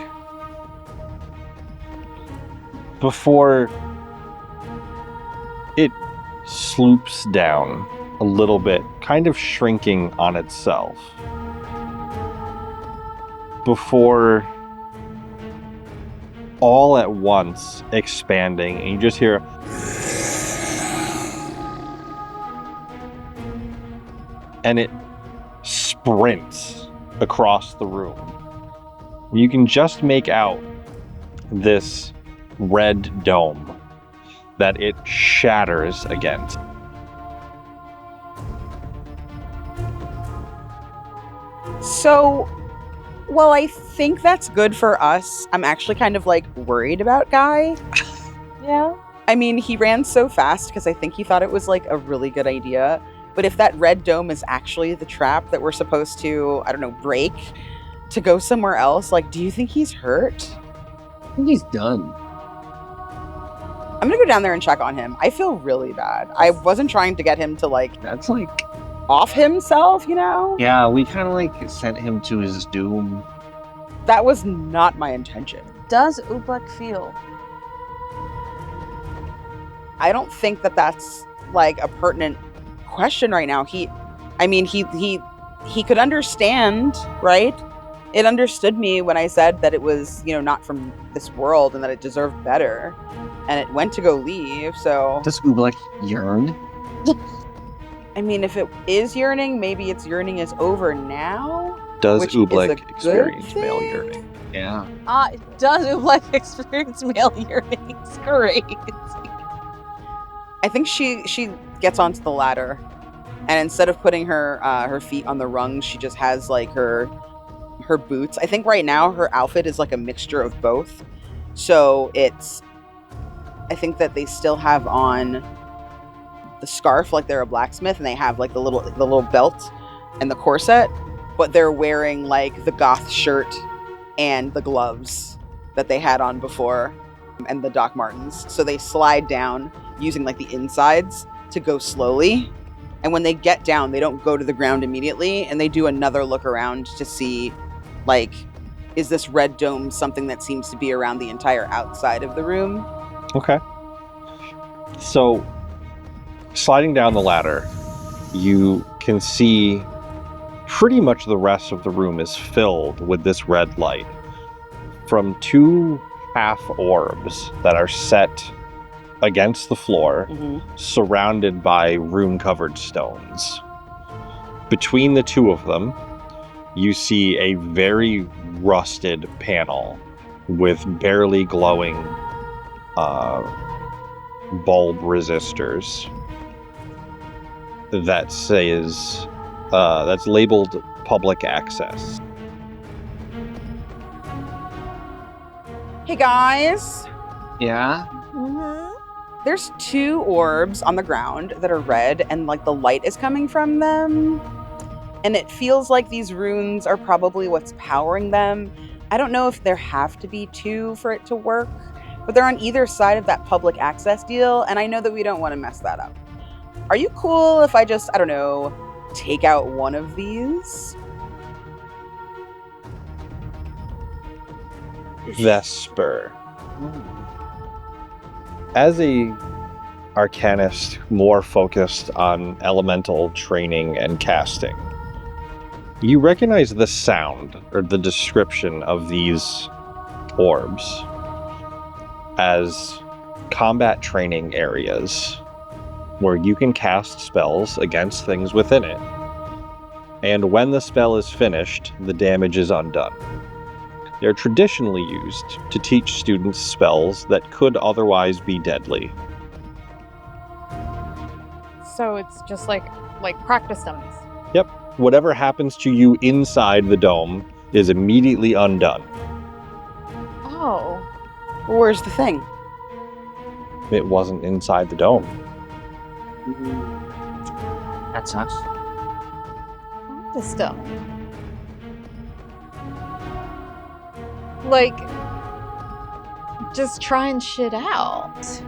before it sloops down a little bit, kind of shrinking on itself, before all at once expanding, and you just hear and it sprints across the room. You can just make out this red dome that it shatters against. So, well, I think that's good for us. I'm actually kind of like worried about Guy. Yeah. I mean, he ran so fast because I think he thought it was like a really good idea. But if that red dome is actually the trap that we're supposed to, I don't know, break to go somewhere else, like, do you think he's hurt? I think he's done. I'm gonna go down there and check on him. I feel really bad. I wasn't trying to get him to like That's like, off himself, you know? yeah, we kind of like sent him to his doom. That was not my intention. Does Ublek feel? I don't think that that's like a pertinent question right now. He could understand, right? It understood me when I said that it was, you know, not from this world and that it deserved better. And it went to go leave, so... Does Ublek yearn? I mean, if it is yearning, maybe its yearning is over now? Does Which is a Ublek good experience male thing? yearning? Yeah. Does Ublek experience male yearning? It's great. I think she gets onto the ladder, and instead of putting her feet on the rungs, she just has like her boots. I think right now her outfit is like a mixture of both. So I think that they still have on the scarf like they're a blacksmith, and they have like the little belt and the corset, but they're wearing like the goth shirt and the gloves that they had on before, and the Doc Martens. So they slide down using like the insides to go slowly. And when they get down, they don't go to the ground immediately, and they do another look around to see, like, is this red dome something that seems to be around the entire outside of the room? Okay. So, sliding down the ladder, you can see pretty much the rest of the room is filled with this red light from two half orbs that are set against the floor, surrounded by room-covered stones. Between the two of them, you see a very rusted panel with barely glowing bulb resistors that says that's labeled public access. Hey guys, Yeah? there's two orbs on the ground that are red, and like the light is coming from them. And it feels like these runes are probably what's powering them. I don't know if there have to be two for it to work, but they're on either side of that public access deal, and I know that we don't want to mess that up. Are you cool if I just, I don't know, take out one of these? Vesper, As a arcanist more focused on elemental training and casting, you recognize the sound or the description of these orbs as combat training areas where you can cast spells against things within it. And when the spell is finished, the damage is undone. They're traditionally used to teach students spells that could otherwise be deadly. So it's just like practice dummies. Yep. Whatever happens to you inside the dome is immediately undone. Oh. Where's the thing? It wasn't inside the dome. That sucks. Practice stuff. Like, just trying shit out.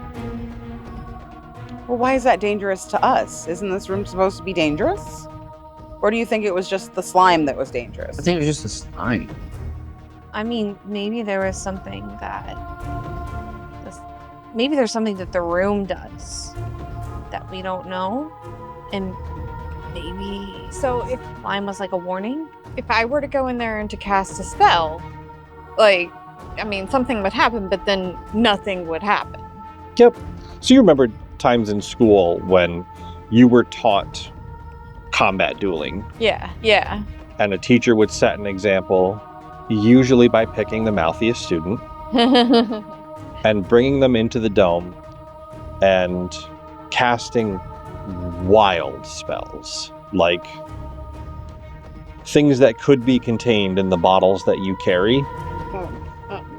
Well, why is that dangerous to us? Isn't this room supposed to be dangerous? Or do you think it was just the slime that was dangerous? I think it was just a slime. I mean, maybe there was something that... Maybe there's something that the room does that we don't know. And maybe... So if slime was like a warning? if I were to go in there and to cast a spell, like, I mean, something would happen, but then nothing would happen. Yep. So you remember times in school when you were taught combat dueling, Yeah. and a teacher would set an example, usually by picking the mouthiest student and bringing them into the dome and casting wild spells, like things that could be contained in the bottles that you carry,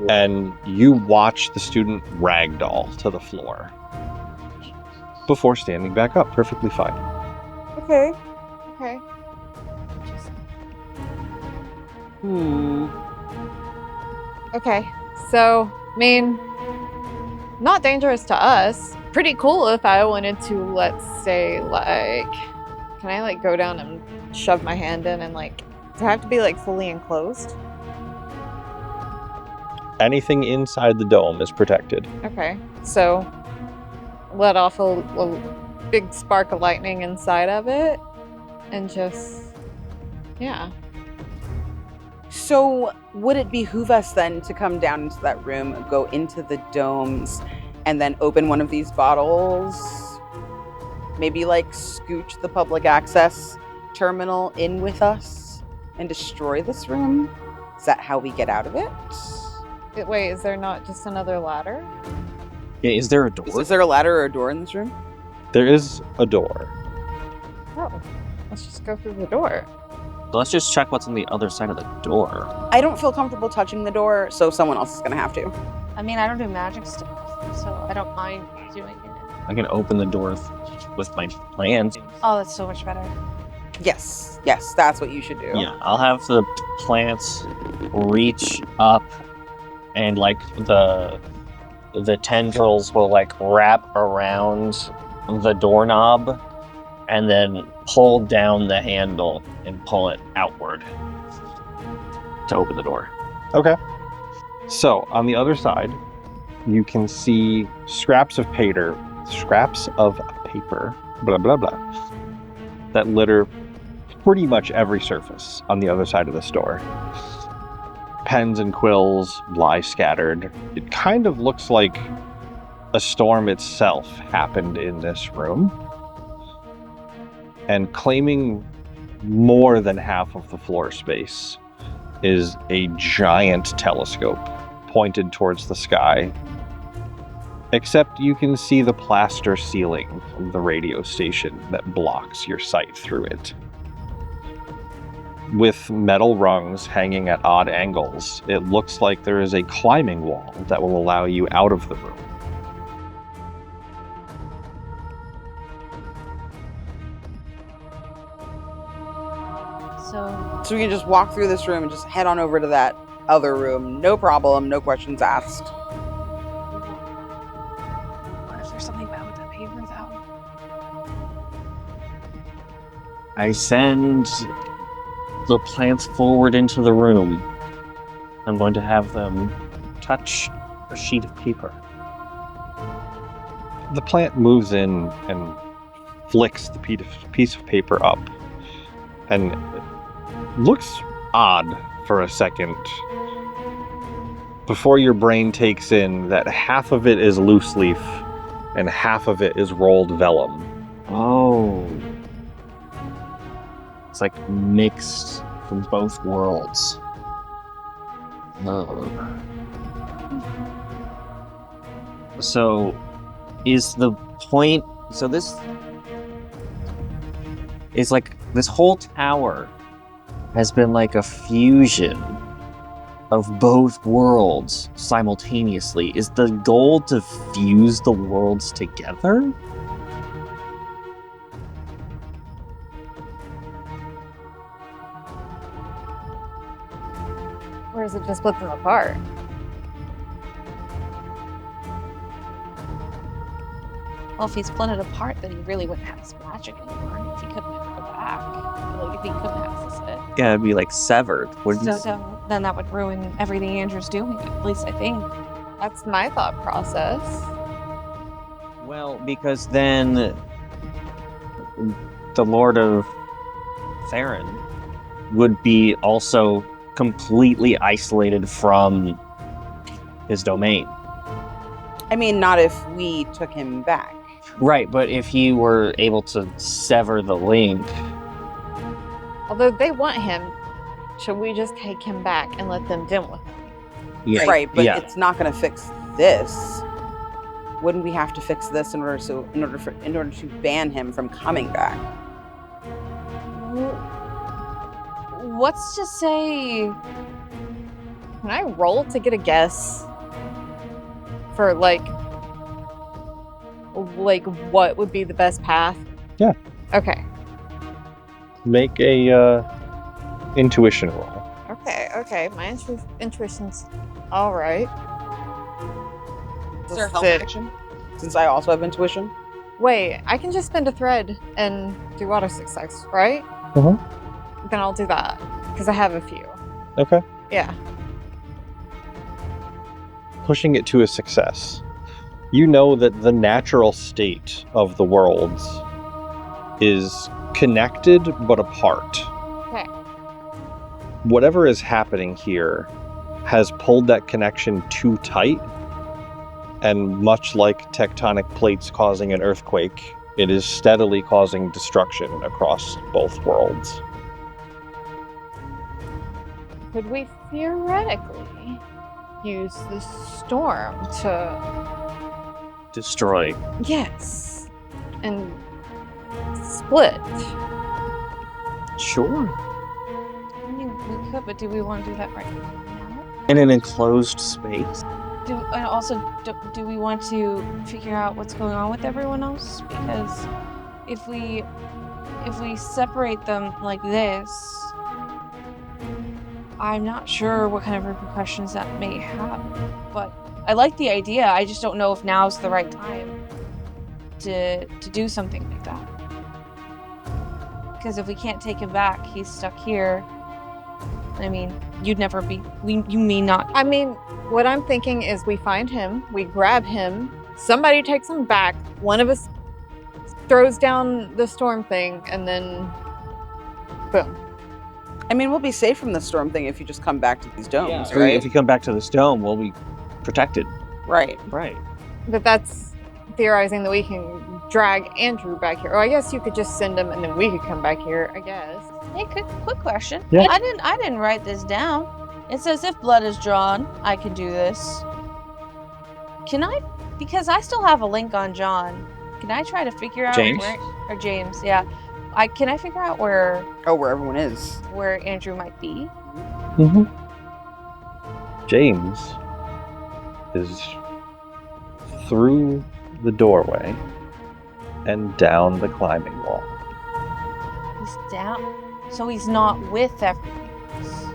and you watch the student ragdoll to the floor before standing back up perfectly fine. Okay. Okay. So, I mean, not dangerous to us. Pretty cool if I wanted to, let's say, like, can I, like, go down and shove my hand in and, like, does it have to be, like, fully enclosed? Anything inside the dome is protected. Okay. So, let off a big spark of lightning inside of it and just, yeah. So, would it behoove us then to come down into that room, go into the domes, and then open one of these bottles? Maybe, like, scooch the public access terminal in with us and destroy this room? Is that how we get out of it? Wait, is there not just another ladder? Yeah, is there a door? Is there a ladder or a door in this room? There is a door. Oh, let's just go through the door. So let's just check what's on the other side of the door. I don't feel comfortable touching the door, so someone else is going to have to. I mean, I don't do magic stuff, so I don't mind doing it. I can open the door with my plants. Oh, that's so much better. Yes, that's what you should do. Yeah, I'll have the plants reach up, and like the tendrils will like wrap around the doorknob, and then pull down the handle and pull it outward to open the door. Okay. So, on the other side, you can see scraps of paper, blah, blah, blah, that litter pretty much every surface on the other side of this door. Pens and quills lie scattered. It kind of looks like a storm itself happened in this room. And claiming more than half of the floor space is a giant telescope pointed towards the sky. Except you can see the plaster ceiling from the radio station that blocks your sight through it. With metal rungs hanging at odd angles, it looks like there is a climbing wall that will allow you out of the room. So we can just walk through this room and just head on over to that other room. No problem, no questions asked. What if there's something bad with that paper, though? I send the plants forward into the room. I'm going to have them touch a sheet of paper. The plant moves in and flicks the piece of paper up and looks odd for a second before your brain takes in that half of it is loose leaf and half of it is rolled vellum. Oh. It's like mixed from both worlds. Oh. So, is the point... So this is like... This whole tower has been like a fusion of both worlds simultaneously. Is the goal to fuse the worlds together? Or is it just split them apart? Well, if he split it apart, then he really wouldn't have his magic anymore. If he couldn't ever go back, like if he couldn't access it, Yeah, it'd be like severed. Wouldn't so then that would ruin everything Andrew's doing. At least I think. That's my thought process. Well, because then the Lord of Theron would be also completely isolated from his domain. I mean, not if we took him back. Right, but if he were able to sever the link... Although they want him, should we just take him back and let them deal with him? Yeah. Right, but yeah. it's not going to fix this. Wouldn't we have to fix this in order to ban him from coming back? What's to say? Can I roll to get a guess for like what would be the best path? Yeah. Okay. Make a intuition roll. Okay. My intuition's all right. Is there help Sit. action? Since I also have intuition? Wait, I can just spend a thread and do auto success, right? Then I'll do that because I have a few. Okay. Yeah. Pushing it to a success. You know that the natural state of the worlds is connected but apart. Okay. Whatever is happening here has pulled that connection too tight, and much like tectonic plates causing an earthquake, it is steadily causing destruction across both worlds. Could we theoretically use the storm to... Destroy. Yes. And split. Sure. I mean, we could, but do we want to do that right now? In an enclosed space? And also, do we want to figure out what's going on with everyone else? Because if we separate them like this, I'm not sure what kind of repercussions that may have. But I like the idea. I just don't know if now's the right time to do something like that. Because if we can't take him back, he's stuck here. I mean, you may not. I mean, what I'm thinking is we find him, we grab him, somebody takes him back, one of us throws down the storm thing, and then boom. I mean, we'll be safe from the storm thing if you just come back to these domes, Right. right? If you come back to this dome, we'll be protected. Right. Right. But that's theorizing that we can drag Andrew back here. Or I guess you could just send him and then we could come back here, I guess. Hey, quick question. Yeah. I didn't write this down. It says if blood is drawn, I can do this. Can I? Because I still have a link on John. Can I try to figure out James? or James? Yeah. Can I figure out where Oh, where everyone is. Andrew might be? Mm-hmm. James is through the doorway and down the climbing wall. He's down. So he's not with everyone else.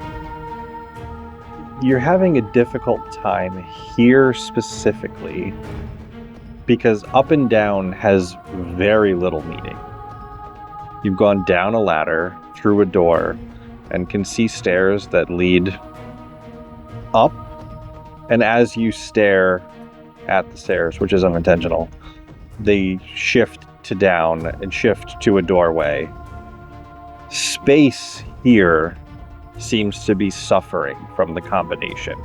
You're having a difficult time here specifically because up and down has very little meaning. You've gone down a ladder, through a door, and can see stairs that lead up And as you stare at the stairs, which is unintentional, they shift to down and shift to a doorway. Space here seems to be suffering from the combination.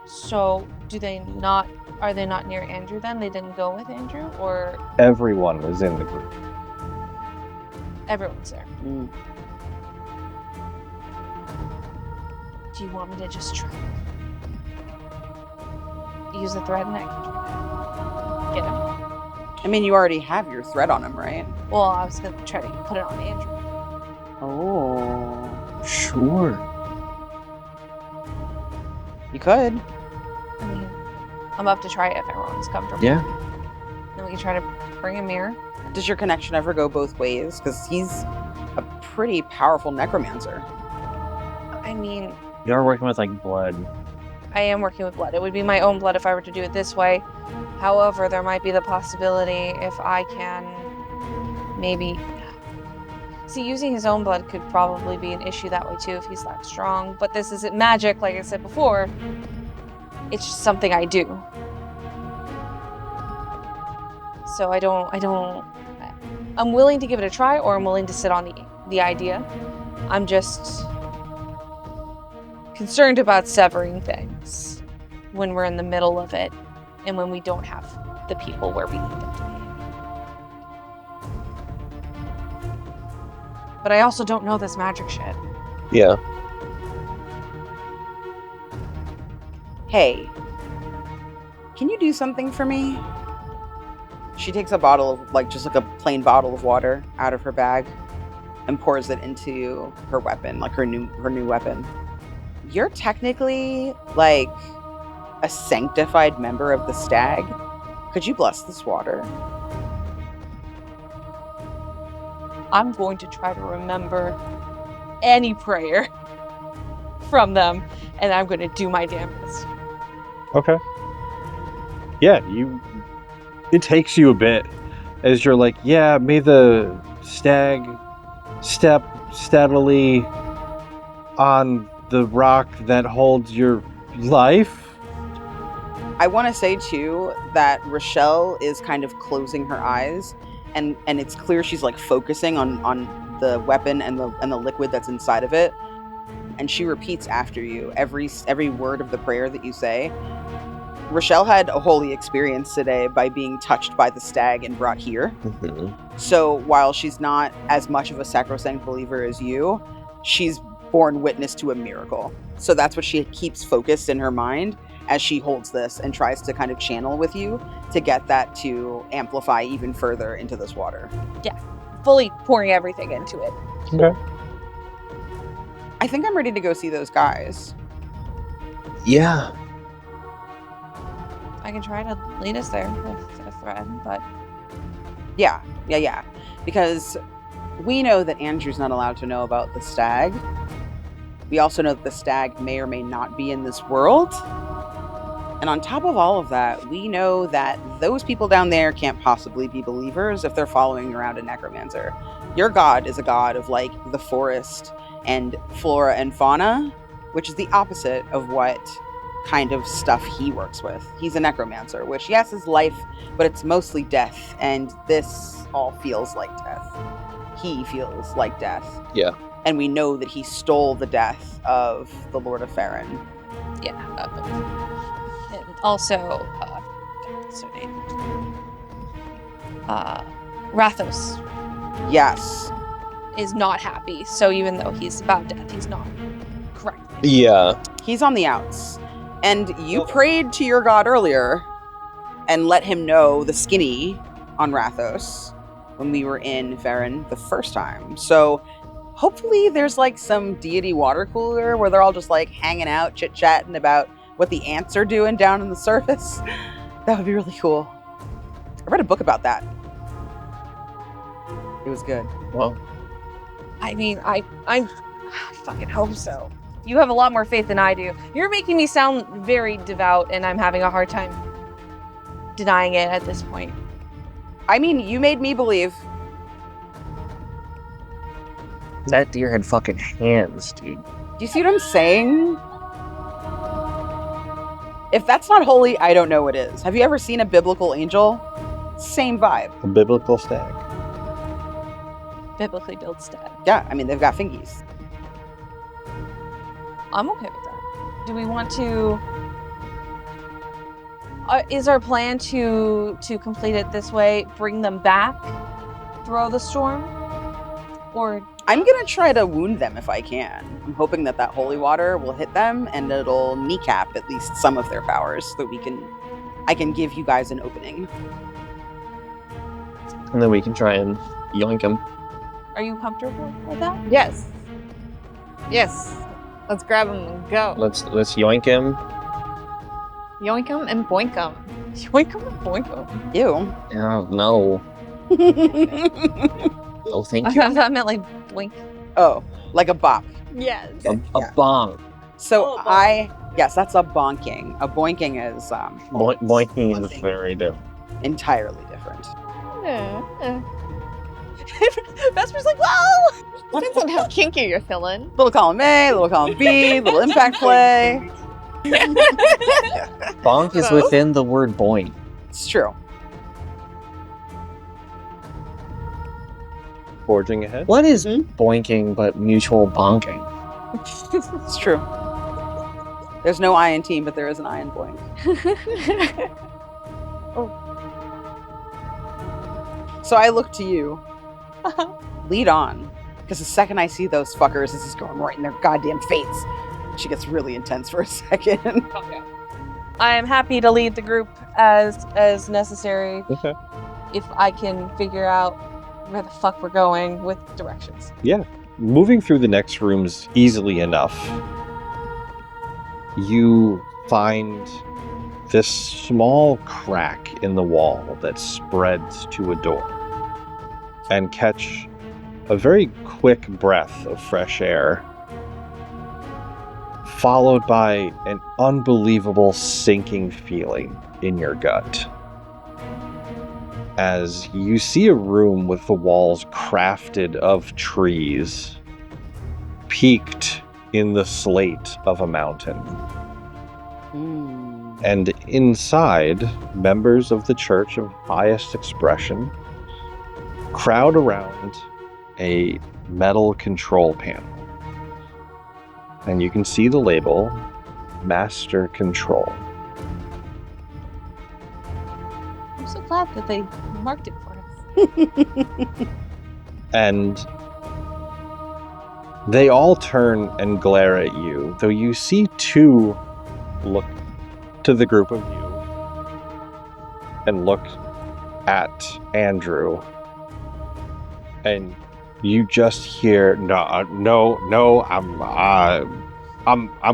So, are they not near Andrew then? They didn't go with Andrew? Or Everyone is in the group. everyone's there? Mm. Do you want me to just try? Use the thread and I can try to get him? I mean, you already have your thread on him, right? Well, I was going to try to put it on Andrew. Oh. Sure. You could. I mean, I'm up to try it if everyone's comfortable. Yeah. Then we can try to bring him here. Does your connection ever go both ways? Because he's a pretty powerful necromancer. I mean, You are working with like blood. I am working with blood. It would be my own blood if I were to do it this way. However, there might be the possibility if I can maybe... See, using his own blood could probably be an issue that way too if he's that strong. But this isn't magic, like I said before. It's just something I do. So I'm willing to give it a try, or I'm willing to sit on the idea. I'm just concerned about severing things when we're in the middle of it and when we don't have the people where we need them to be. But I also don't know this magic shit. Yeah. Hey, can you do something for me? She takes a bottle of, just a plain bottle of water out of her bag and pours it into her weapon, like her new weapon. You're technically like a sanctified member of the stag. Could you bless this water? I'm going to try to remember any prayer from them, and I'm going to do my damnedest. Okay. Yeah, it takes you a bit as you're like, yeah, may the stag step steadily on the rock that holds your life. I want to say too that Rochelle is kind of closing her eyes, and it's clear she's like focusing on the weapon and the liquid that's inside of it, and she repeats after you every word of the prayer that you say. Rochelle had a holy experience today by being touched by the stag and brought here. Mm-hmm. So while she's not as much of a sacrosanct believer as you, she's borne witness to a miracle. So that's what she keeps focused in her mind as she holds this and tries to kind of channel with you to get that to amplify even further into this water. Yeah, fully pouring everything into it. Okay. I think I'm ready to go see those guys. Yeah. I can try to lead us there with a thread, but Yeah. Because we know that Andrew's not allowed to know about the stag. We also know that the stag may or may not be in this world. And on top of all of that, we know that those people down there can't possibly be believers if they're following around a necromancer. Your god is a god of like the forest and flora and fauna, which is the opposite of what kind of stuff he works with. He's a necromancer, which yes is life, but it's mostly death, and this all feels like death. He feels like death. Yeah. And we know that he stole the death of the Lord of Farron. yeah. And also, what's her name? Rathos Yes. is not happy. So even though he's about death, he's not correct. Yeah. He's on the outs. And you prayed to your god earlier and let him know the skinny on Rathos when we were in Farron the first time. So hopefully there's like some deity water cooler where they're all just like hanging out, chit-chatting about what the ants are doing down in the surface. That would be really cool. I read a book about that. It was good. Well, I mean, I fucking hope so. You have a lot more faith than I do. You're making me sound very devout, and I'm having a hard time denying it at this point. I mean, you made me believe. that deer had fucking hands, dude. Do you see what I'm saying? If that's not holy, I don't know what is. Have you ever seen a biblical angel? Same vibe. A biblical stag. Biblically built stag. Yeah, I mean, they've got fingies. I'm okay with that. Do we want to... is our plan to complete it this way, bring them back, throw the storm? Or... I'm gonna try to wound them if I can. I'm hoping that holy water will hit them and it'll kneecap at least some of their powers so that I can give you guys an opening. And then we can try and yoink him. Are you comfortable with that? Yes. Yes. Let's grab him and go. Let's yoink him. Yoink him and boink him. Yoink 'em and boink 'em. Ew. Oh, no. Oh, thank you. I thought I meant like boink. Oh, like a bop. Yes. A Yeah. bonk. So Oh, bonk. yes, that's a bonking. A boinking is Boinking is very different. entirely different. Vesper's like, well! Depends on how kinky you're feeling. Little column A, little column B, little impact play. Bonk is within the word boink. It's true. Forging ahead. What is boinking but mutual bonking? It's true. There's no I in team, but there is an I in boink. So I look to you. Lead on. Because the second I see those fuckers, this is going right in their goddamn face. She gets really intense for a second. I am happy to lead the group as necessary Okay. if I can figure out where the fuck we're going with directions. Yeah. Moving through the next rooms easily enough, you find this small crack in the wall that spreads to a door and catch a very quick breath of fresh air, followed by an unbelievable sinking feeling in your gut as you see a room with the walls crafted of trees, peaked in the slate of a mountain. And inside, members of the Church of Highest Expression crowd around a metal control panel. And you can see the label, Master Control. I'm so glad that they marked it for us. And they all turn and glare at you, though you see two look to the group of you and look at Andrew, and you just hear, no, I'm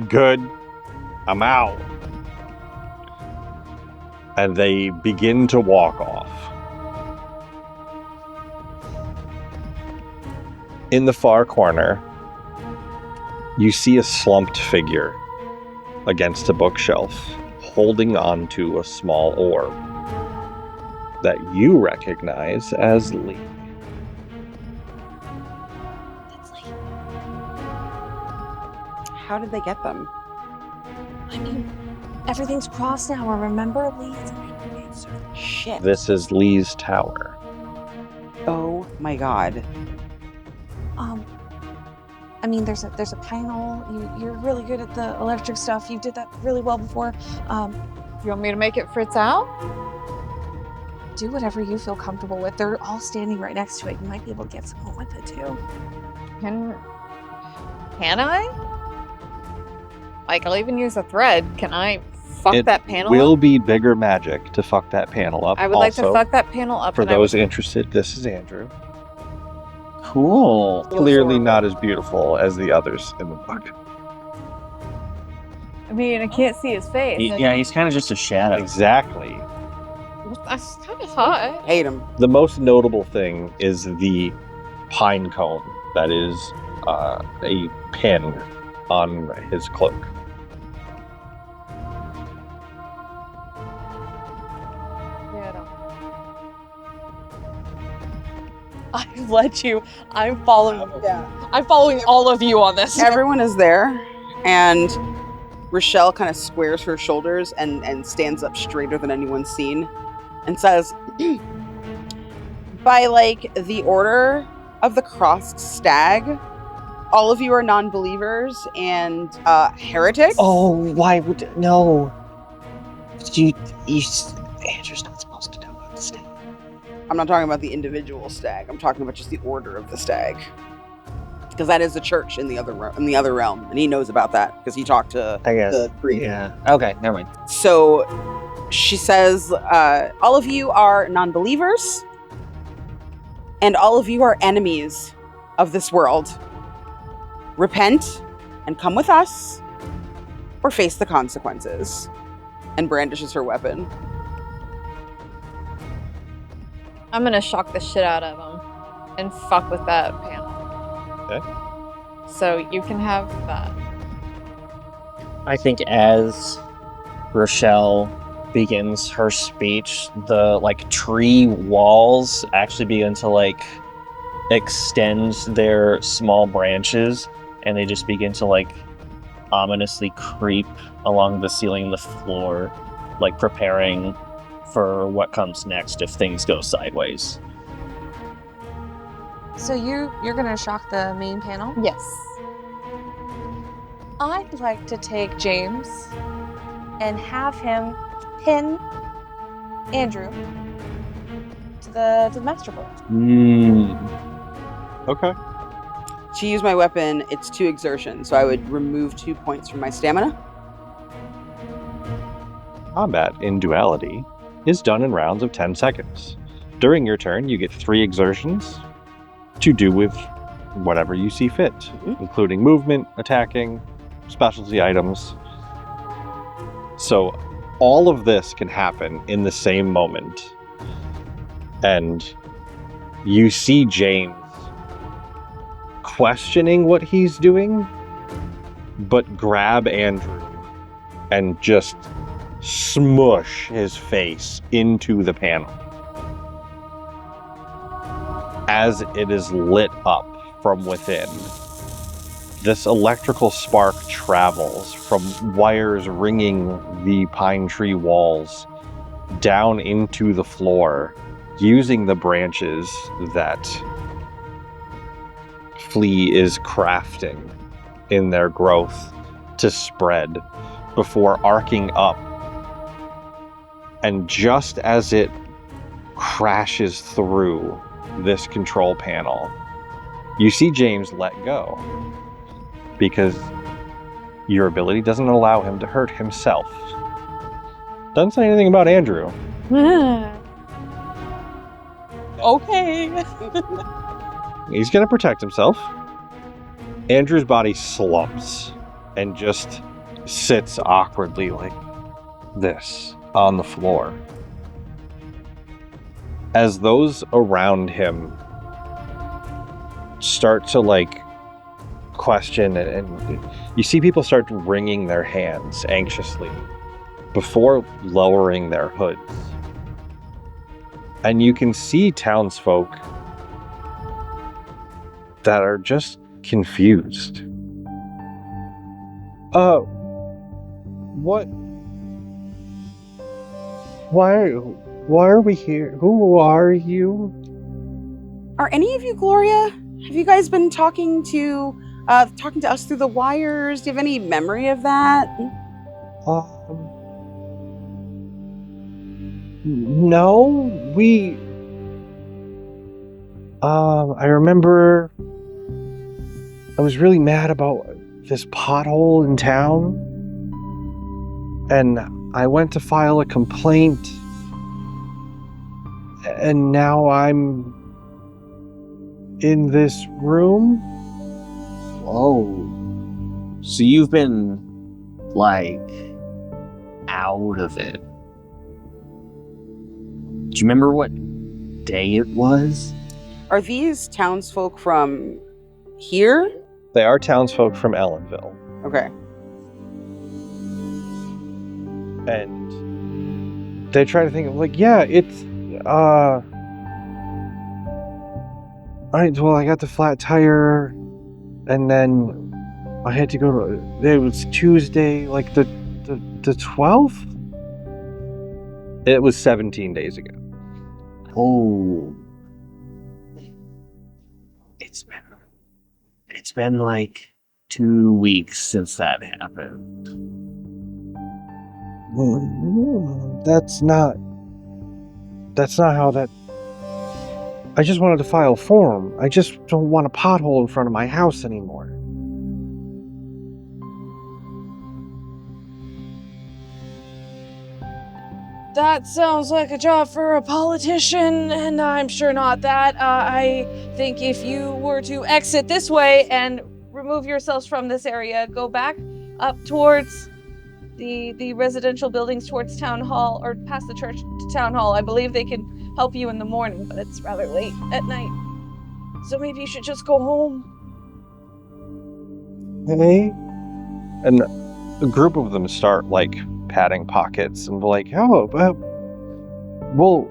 good, I'm out. And they begin to walk off. In the far corner, you see a slumped figure against a bookshelf, holding onto a small orb that you recognize as Lee. That's like, How did they get them? I mean, everything's crossed now, remember? Lee's Shit. This is Lee's tower. Oh my god. I mean, there's a panel. You're really good at the electric stuff. You did that really well before. You want me to make it fritz out? Do whatever you feel comfortable with. They're all standing right next to it. You might be able to get someone with it too. Can I? Like, I'll even use a thread. Can I fuck It that panel will up? be bigger magic to fuck that panel up. I would like to Also, fuck that panel up. For and I those would- interested, this is Andrew. Cool. Clearly not as beautiful as the others in the book. I mean, I can't see his face. Yeah, he's kind of just a shadow. Exactly. That's kind of hot. Hate him. The most notable thing is the pine cone that is a pin on his cloak. I've let you. I'm following. Yeah. I'm following all of you on this. Everyone is there, and Rochelle kind of squares her shoulders and stands up straighter than anyone's seen and says, by like the order of the crossed stag, all of you are non-believers and heretics. Oh, why would no? Andrew's not supposed to know about the stag. I'm not talking about the individual stag. I'm talking about just the order of the stag, because that is the church in the other realm, and he knows about that because he talked to the priest. Yeah. Okay, never mind. So she says, all of you are non-believers, and all of you are enemies of this world. Repent and come with us, or face the consequences. And brandishes her weapon. I'm gonna shock the shit out of him and fuck with that panel. Okay. So you can have that. I think as Rochelle begins her speech, the like tree walls actually begin to like extend their small branches, and they just begin to like ominously creep along the ceiling and the floor, like preparing for what comes next if things go sideways. So you're gonna shock the main panel? Yes. I'd like to take James and have him pin Andrew to the master board. Okay. To use my weapon, it's 2 exertion, so I would remove 2 points from my stamina. Combat in Duality is done in rounds of 10 seconds. During your turn, you get 3 exertions to do with whatever you see fit, including movement, attacking, specialty items. So all of this can happen in the same moment. And you see James questioning what he's doing, but grab Andrew and just smush his face into the panel as it is lit up from within. This electrical spark travels from wires ringing the pine tree walls down into the floor, using the branches that Flea is crafting in their growth to spread before arcing up. And just as it crashes through this control panel, you see James let go, because your ability doesn't allow him to hurt himself. Doesn't say anything about Andrew. Okay. He's gonna protect himself. Andrew's body slumps and just sits awkwardly like this on the floor. As those around him start to like question, and you see people start wringing their hands anxiously before lowering their hoods. And you can see townsfolk that are just confused. What? Why are we here? Who are you? Are any of you Gloria? Have you guys been talking to us through the wires? Do you have any memory of that? No, I remember I was really mad about this pothole in town, and I went to file a complaint, and now I'm in this room. Whoa. So you've been, like, out of it. Do you remember what day it was? Are these townsfolk from here? They are townsfolk from Ellenville. Okay. And they try to think of, like, yeah, it's, all right, well, I got the flat tire, and then I had to go to. It was Tuesday, like the 12th. It was 17 days ago. Oh. It's been like 2 weeks since that happened. That's not how that. I just wanted to file a form. I just don't want a pothole in front of my house anymore. That sounds like a job for a politician, and I'm sure not that. I think if you were to exit this way and remove yourselves from this area, go back up towards the residential buildings towards Town Hall, or past the church to Town Hall. I believe they can help you in the morning, but it's rather late at night. So maybe you should just go home. Hey? And a group of them start, like, patting pockets and be like, oh, well,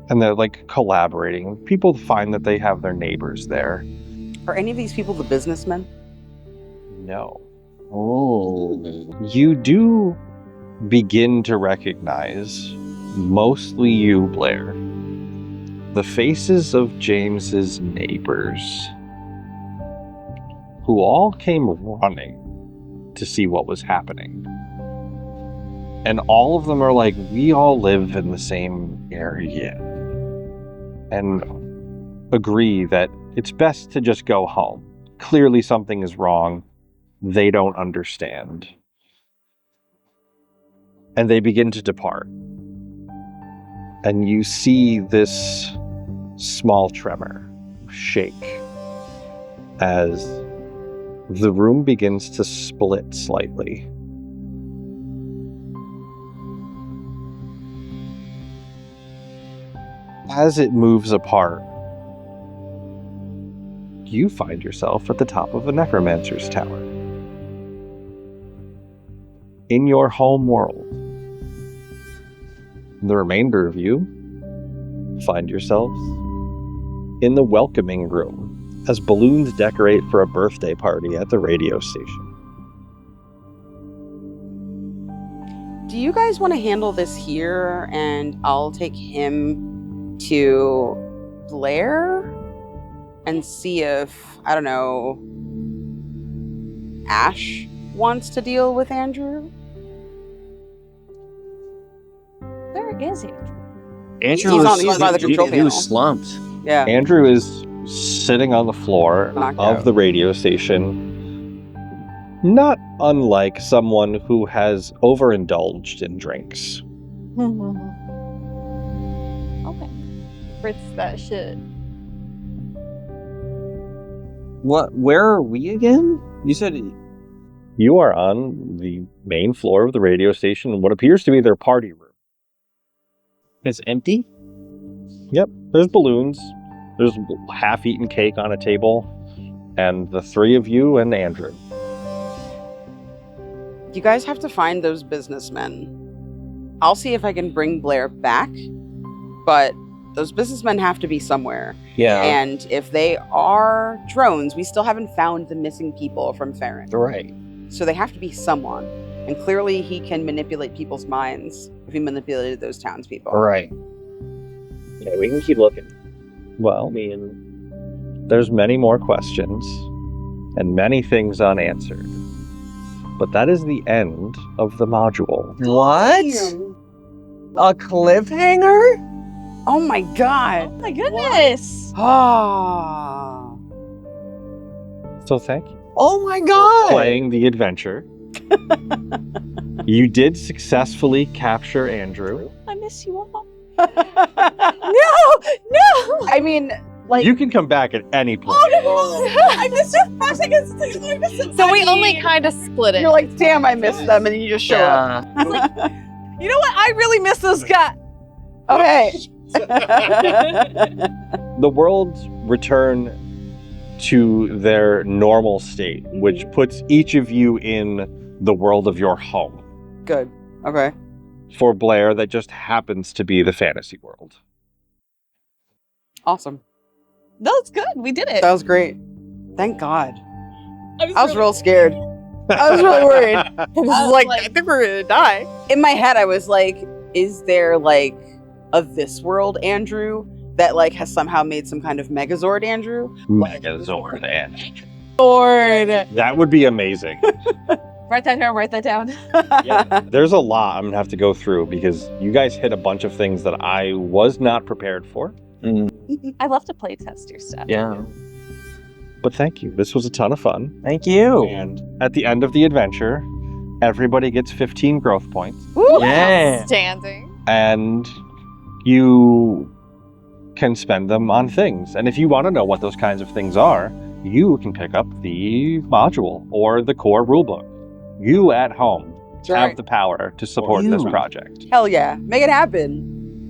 and they're, like, collaborating. People find that they have their neighbors there. Are any of these people the businessmen? No. Oh. You do begin to recognize, mostly you, Blair, the faces of James's neighbors, who all came running to see what was happening. And all of them are like, we all live in the same area, and agree that it's best to just go home. Clearly something is wrong. They don't understand. And they begin to depart. And you see this small tremor shake as the room begins to split slightly. As it moves apart, you find yourself at the top of a necromancer's tower. In your home world. The remainder of you find yourselves in the welcoming room as balloons decorate for a birthday party at the radio station. Do you guys want to handle this here, and I'll take him to Blair and see if, I don't know, Ash wants to deal with Andrew? Where is he? Andrew He's was, on the control he panel. was slumped. Yeah. Andrew is sitting on the floor Knocked of out. the radio station, not unlike someone who has overindulged in drinks. Okay. Fritz that shit. What? Where are we again? You said You are on the main floor of the radio station in what appears to be their party room. it's empty? Yep, there's balloons, there's half-eaten cake on a table, and the three of you and Andrew. You guys have to find those businessmen. I'll see if I can bring Blair back, but those businessmen have to be somewhere. Yeah. And if they are drones, we still haven't found the missing people from Farron. Right. So they have to be someone. And clearly he can manipulate people's minds if he manipulated those townspeople. Right. Yeah, we can keep looking. Well, there's many more questions and many things unanswered. But that is the end of the module. What? A cliffhanger? Oh my god. Oh my goodness! Ah. So thank you Oh my for god! playing the adventure. You did successfully capture Andrew. I miss you all. No! I mean, like, You can come back at any point. I missed you 5 seconds. So we only kind of split it. you're like, damn, I missed them, and you just show up. You know what? I really miss those guys. Okay. The worlds return to their normal state, which puts each of you in the world of your home. Good. Okay. For Blair, that just happens to be the fantasy world. Awesome. That's good. We did it. That was great. Thank God. I was real scared. I was really worried. I was like, I think we're gonna die. In my head, I was like, is there like a this world Andrew that like has somehow made some kind of Megazord Andrew? Megazord, and Lord. that would be amazing. Write that down. Write that down. Yeah, there's a lot I'm gonna have to go through because you guys hit a bunch of things that I was not prepared for. I love to play test your stuff. Yeah. But thank you. This was a ton of fun. Thank you. And at the end of the adventure, everybody gets 15 growth points. Woo, Yeah. outstanding. And you can spend them on things. And if you want to know what those kinds of things are, you can pick up the module or the core rulebook. You at home That's right. have the power to support this You. project. Hell yeah. Make it happen.